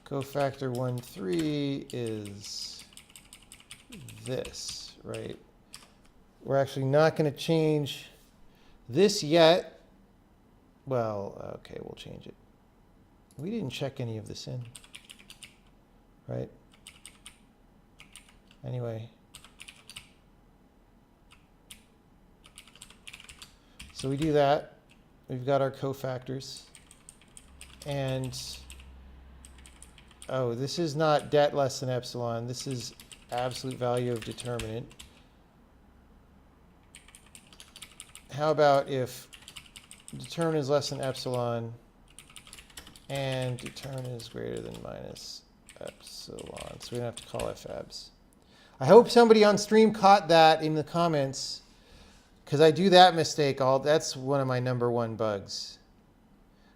S1: Cofactor 1, 3 is this, right? We're actually not going to change this yet. Well, okay, we'll change it. We didn't check any of this in, right? Anyway. So we do that. We've got our cofactors. And, oh, this is not det less than epsilon. This is absolute value of determinant. How about if determinant is less than epsilon and determinant is greater than minus epsilon? So we don't have to call fabs. I hope somebody on stream caught that in the comments, because I do that mistake. That's one of my #1 bugs.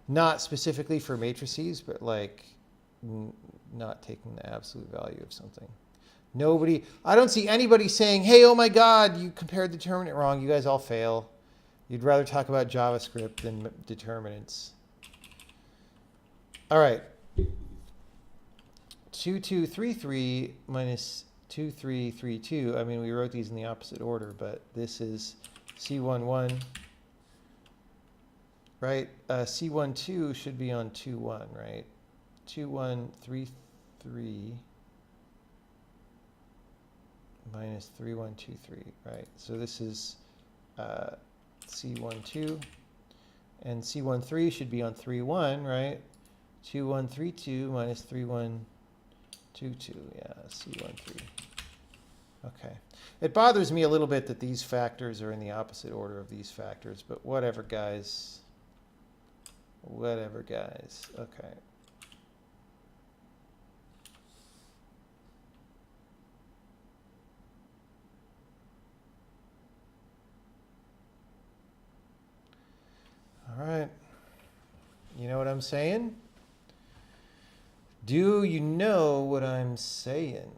S1: Not specifically for matrices, but like not taking the absolute value of something. I don't see anybody saying, hey, oh my God, you compared determinant wrong. You guys all fail. You'd rather talk about JavaScript than determinants. All right. 2233 minus 2332. I mean, we wrote these in the opposite order, but this is C11, right? C12 should be on 21, right? 2133 minus 3123, right? So this is C12, and C13 should be on 31, right? 2132 minus 3122, yeah, C13. Okay. It bothers me a little bit that these factors are in the opposite order of these factors, but whatever, guys. Whatever, guys. Okay. All right. You know what I'm saying? Do you know what I'm saying?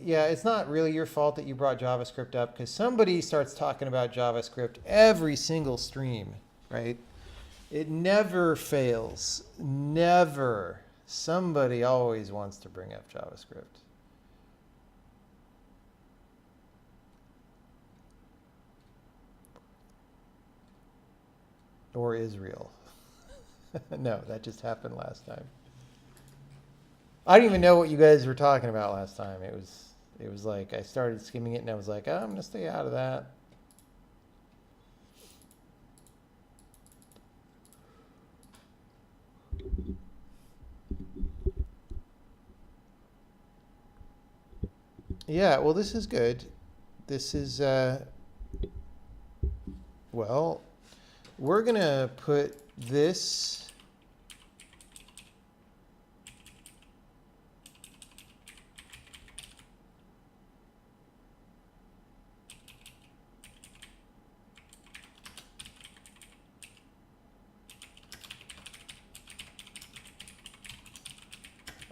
S1: Yeah, it's not really your fault that you brought JavaScript up, because somebody starts talking about JavaScript every single stream, right? It never fails. Never. Somebody always wants to bring up JavaScript. Or Israel. No, that just happened last time. I don't even know what you guys were talking about last time. It was like I started skimming it and I was like, oh, I'm gonna stay out of that. Yeah, well, this is good. This is well, we're gonna put this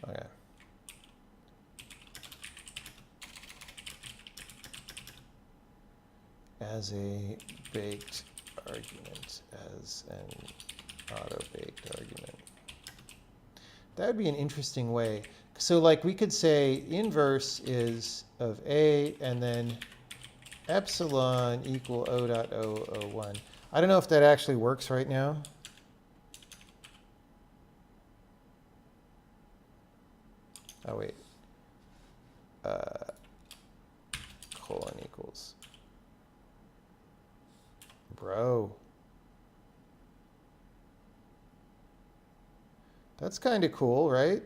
S1: okay. As a baked argument, as an auto-baked argument. That would be an interesting way. So like we could say inverse is of A and then epsilon equal O.001. I don't know if that actually works right now. Oh, wait. Colon equals. Bro. That's kind of cool, right?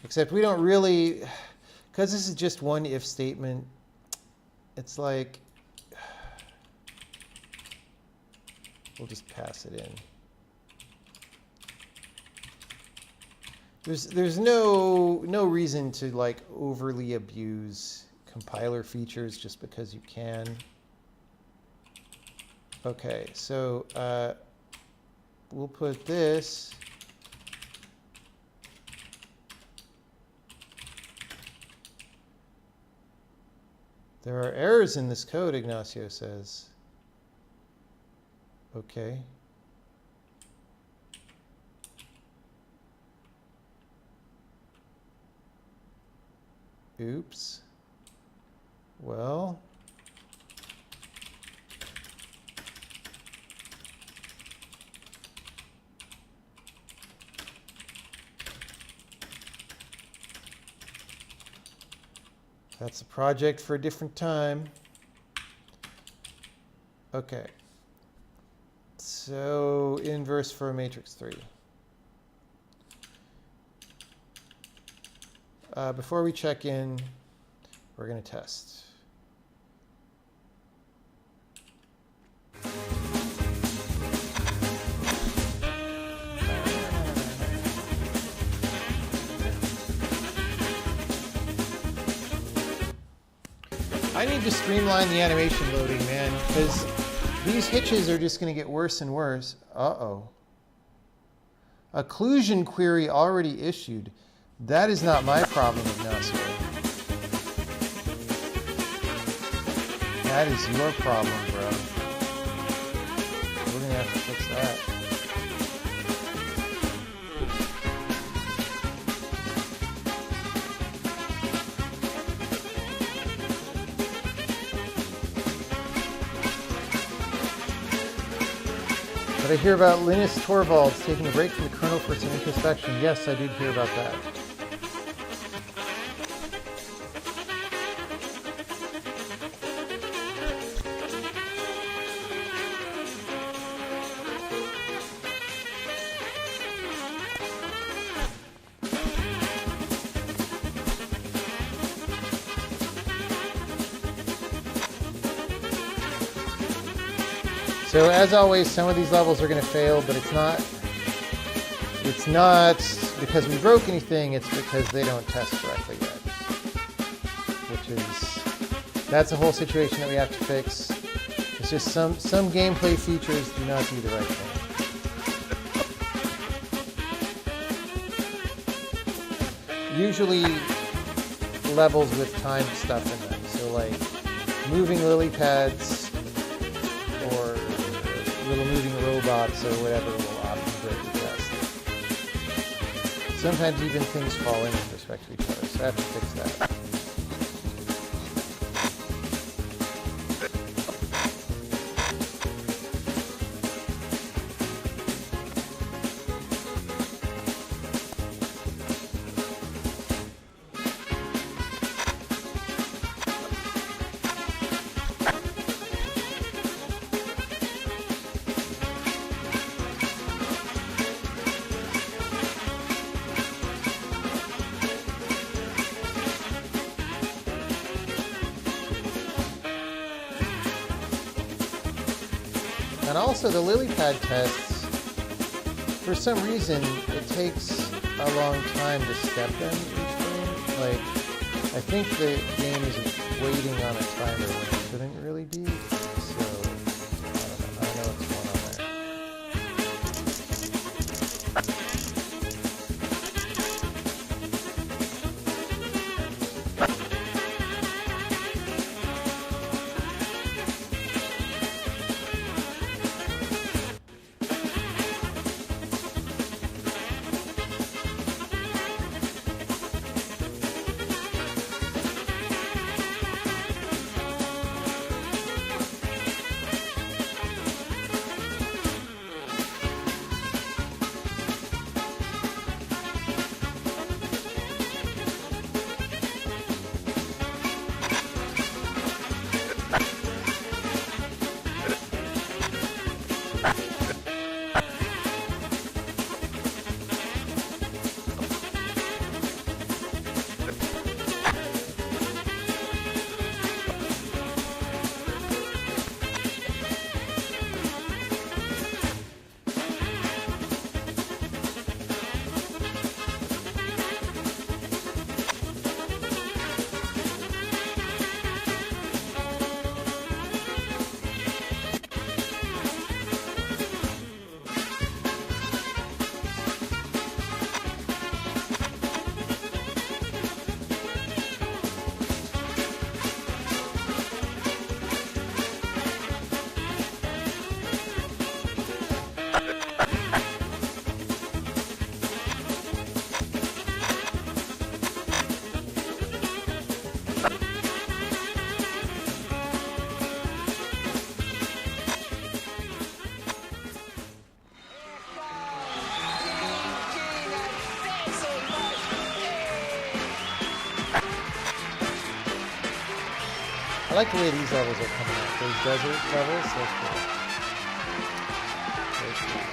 S1: Except we don't really, because this is just one if statement, it's like, we'll just pass it in. There's no reason to like overly abuse compiler features just because you can. Okay, so we'll put this. There are errors in this code, Ignacio says. Okay. Oops. Well. That's a project for a different time. Okay. So inverse for matrix 3. Before we check in, we're going to test. I need to streamline the animation loading, man, because these hitches are just going to get worse and worse. Uh-oh. Occlusion query already issued. That is not my problem, Ignacio. That is your problem, bro. We're going to have to fix that. Did I hear about Linus Torvalds taking a break from the kernel for some introspection? Yes, I did hear about that. So as always, some of these levels are going to fail, but it's not because we broke anything, it's because they don't test correctly yet. That's a whole situation that we have to fix. It's just some gameplay features do not do the right thing. Usually levels with timed stuff in them. So like moving lily pads, little moving robots or whatever will often break the test. Sometimes even things fall in with respect to each other, so I have to fix that. And also the lily pad tests, for some reason, it takes a long time to step them each game. Like, I think the game is waiting on a timer when it shouldn't really be. So, I don't know what's going on there. I like the way these levels are coming out. Those desert levels, so cool. Very cool.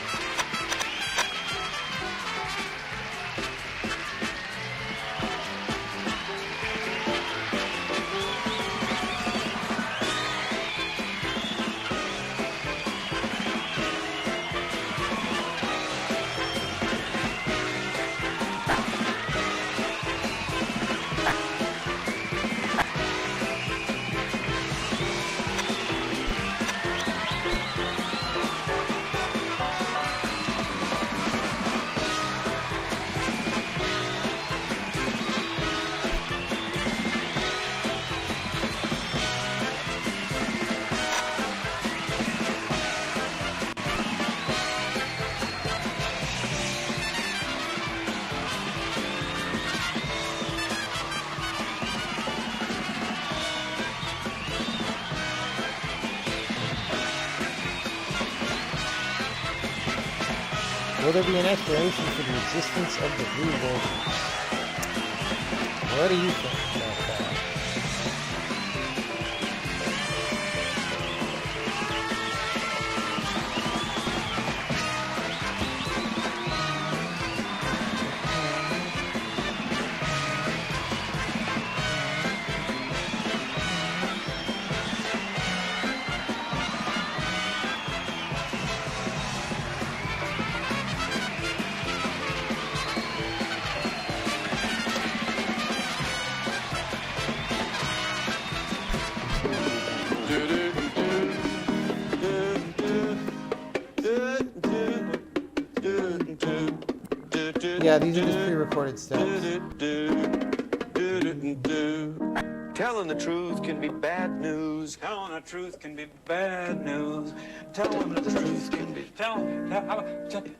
S1: Will there be an explanation for the existence of the blue voltage? What do you think about that? Yeah, these are just pre-recorded steps.
S2: Telling the truth can be bad news.
S3: Telling the truth can be bad news. Telling the truth can be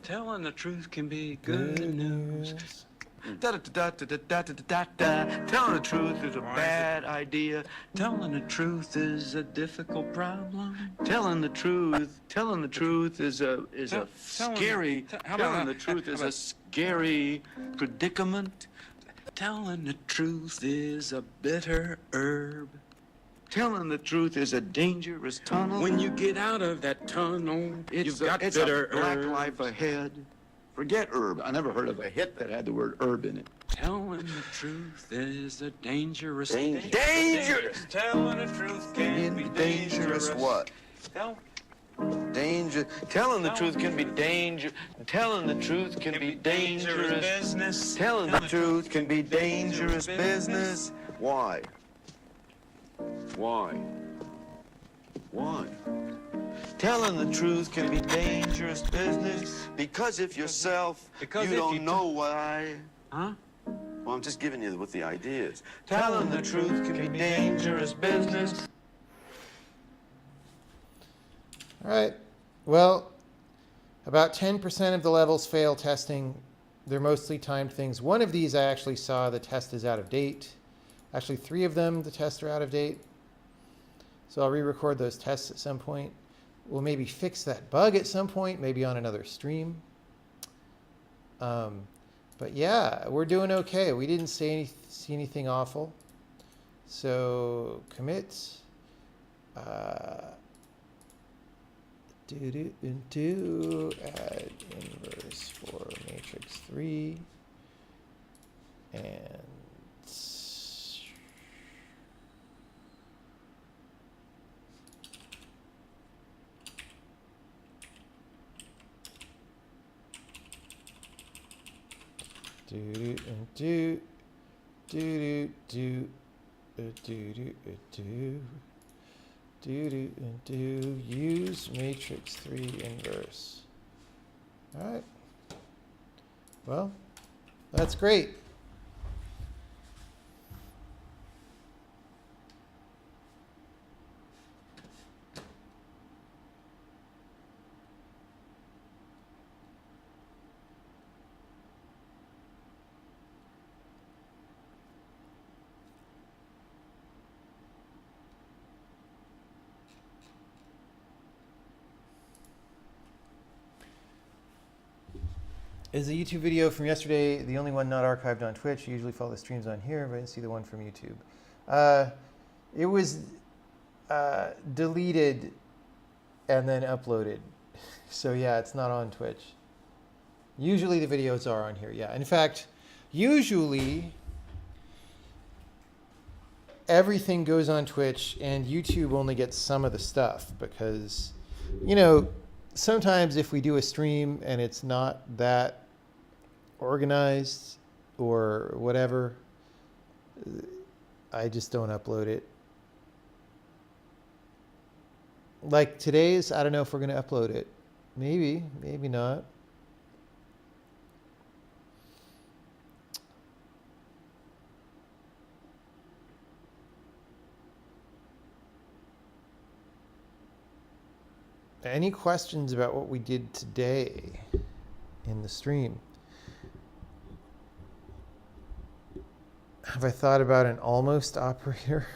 S3: telling the truth can be good news.
S2: Telling the truth is a bad idea.
S3: Telling the truth is a difficult problem.
S2: Telling the truth is a scary. Telling the truth is a scary predicament.
S3: Telling the truth is a bitter herb.
S2: Telling the truth is a dangerous tunnel.
S3: When you get out of that tunnel, you've got
S2: it's
S3: bitter
S2: a black
S3: herb.
S2: life ahead. Forget herb. I never heard of a hit that had the word herb in it.
S3: Telling the truth is a dangerous.
S2: Dangerous.
S3: Telling the truth can be dangerous.
S2: What? Danger. Telling the truth can be danger. Telling the truth can be dangerous
S3: business.
S2: Telling the truth can be dangerous business. Why? Why? Why? Telling the truth can be dangerous business because if yourself,
S3: Because
S2: you
S3: if
S2: don't
S3: you
S2: know why.
S3: Huh?
S2: Well, I'm just giving you what the idea is. Telling the truth can be dangerous business.
S1: All right. Well, about 10% of the levels fail testing. They're mostly timed things. One of these I actually saw the test is out of date. Actually, 3 of them, the tests are out of date. So I'll re-record those tests at some point. We'll maybe fix that bug at some point, maybe on another stream. But yeah, we're doing okay. We didn't see anything awful. So commit. Add inverse for matrix 3 and use matrix 3 inverse. All right. Well, that's great. Is the YouTube video from yesterday the only one not archived on Twitch? You usually follow the streams on here, but I didn't see the one from YouTube. It was deleted and then uploaded. So yeah, it's not on Twitch. Usually the videos are on here, yeah. In fact, usually everything goes on Twitch and YouTube only gets some of the stuff because, you know, sometimes if we do a stream and it's not that organized or whatever, I just don't upload it. Like today's, I don't know if we're going to upload it. Maybe, maybe not. Any questions about what we did today in the stream? Have I thought about an almost operator?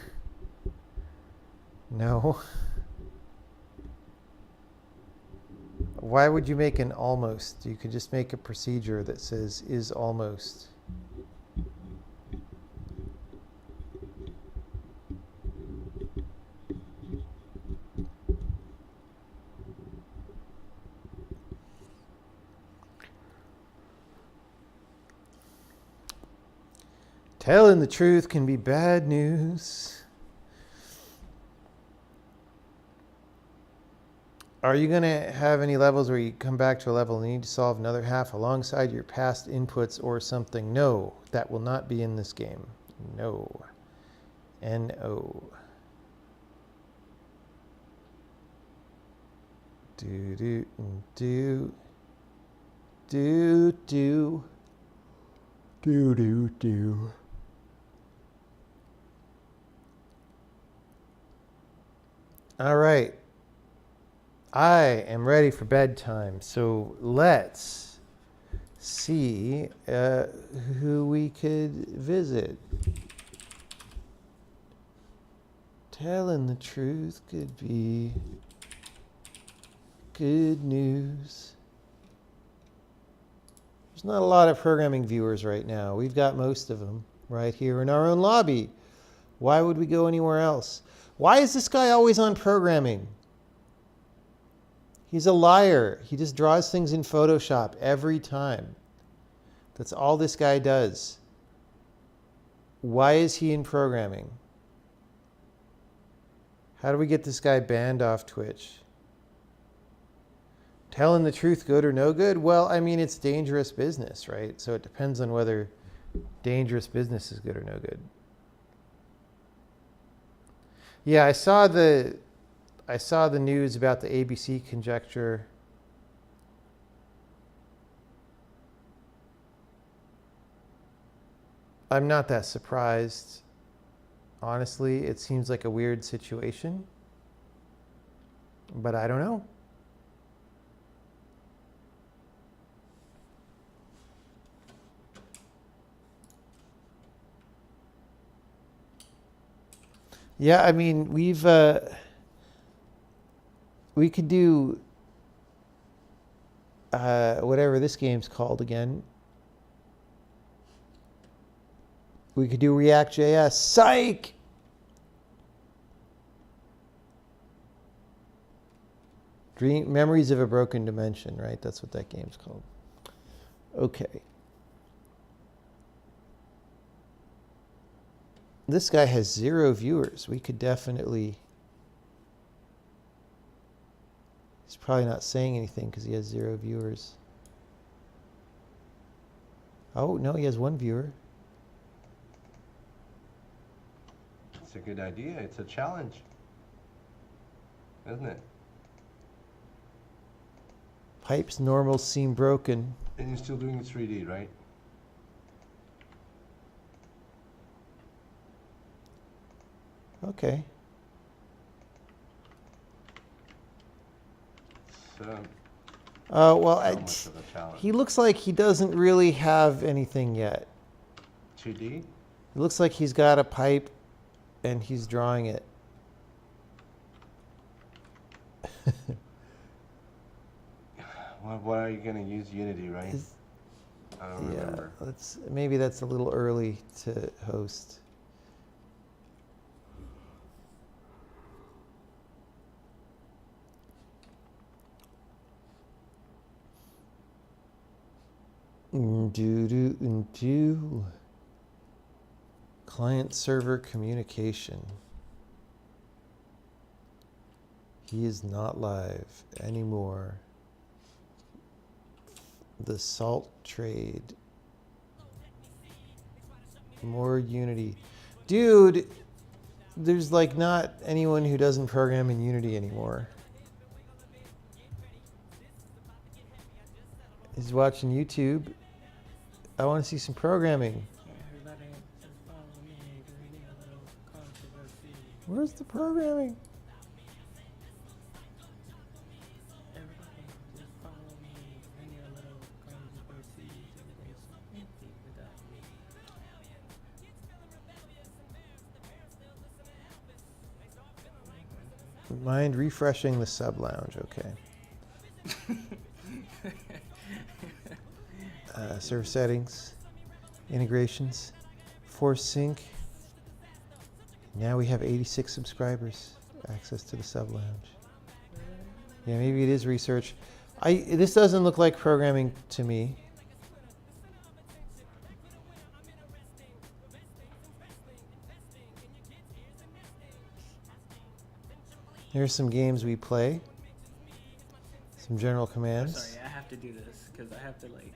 S1: No. Why would you make an almost? You could just make a procedure that says is almost. Telling the truth can be bad news. Are you going to have any levels where you come back to a level and need to solve another half alongside your past inputs or something? No, that will not be in this game. No. N-O. Do, do, do. Do, do. Do, do, do. All right. I am ready for bedtime, so let's see who we could visit. Telling the truth could be good news. There's not a lot of programming viewers right now. We've got most of them right here in our own lobby. Why would we go anywhere else? Why is this guy always on programming? He's a liar. He just draws things in Photoshop every time. That's all this guy does. Why is he in programming? How do we get this guy banned off Twitch? Telling the truth, good or no good? Well, I mean, it's dangerous business, right? So it depends on whether dangerous business is good or no good. Yeah, I saw the news about the ABC conjecture. I'm not that surprised. Honestly, it seems like a weird situation, but I don't know. Yeah, I mean, we could do whatever this game's called again. We could do React.js. Psych! Memories of a Broken Dimension, right? That's what that game's called. Okay. This guy has 0 viewers. We could definitely... He's probably not saying anything because he has 0 viewers. Oh, no, he has 1 viewer.
S4: It's a good idea. It's a challenge, isn't it?
S1: Pipes normal seem broken.
S4: And you're still doing it 3D, right?
S1: Okay.
S4: So,
S1: Well,
S4: much of a challenge.
S1: he looks like he doesn't really have anything yet.
S4: 2D?
S1: It looks like he's got a pipe and he's drawing it.
S4: Why are you going to use Unity, right? I don't remember.
S1: Maybe that's a little early to host. Do. Client server communication. He is not live anymore. The salt trade. More Unity. Dude, there's like not anyone who doesn't program in Unity anymore. He's watching YouTube. I want to see some programming. Where's the programming? Mind refreshing the sub lounge, okay. Server settings, integrations, force sync. Now we have 86 subscribers, access to the sub lounge. Yeah, maybe it is research. This doesn't look like programming to me. Here's some games we play. Some general commands.
S5: Sorry, I have to do this because I have to like.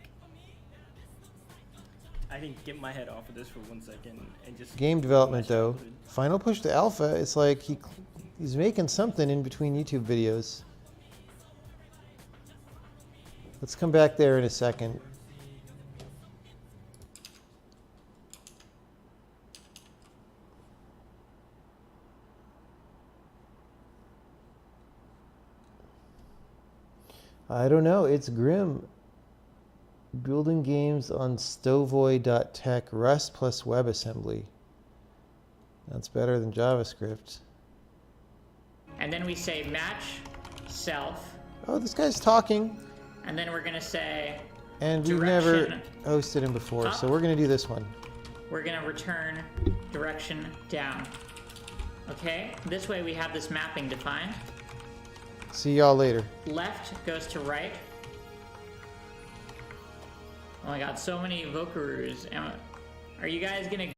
S5: I can get my head off of this for 1 second and just.
S1: Game development though. Final push to alpha. It's like he's making something in between YouTube videos. Let's come back there in a second. I don't know. It's grim. Building games on stovoy.tech, Rust plus WebAssembly. That's better than JavaScript.
S6: And then we say match self.
S1: Oh, this guy's talking.
S6: And then we're going to say
S1: And we've
S6: direction
S1: never hosted him before,
S6: up.
S1: so we're going to do this one.
S6: We're going to return direction down. Okay? This way we have this mapping defined.
S1: See y'all later.
S6: Left goes to right. Oh my god, so many Vokaroos. Are you guys gonna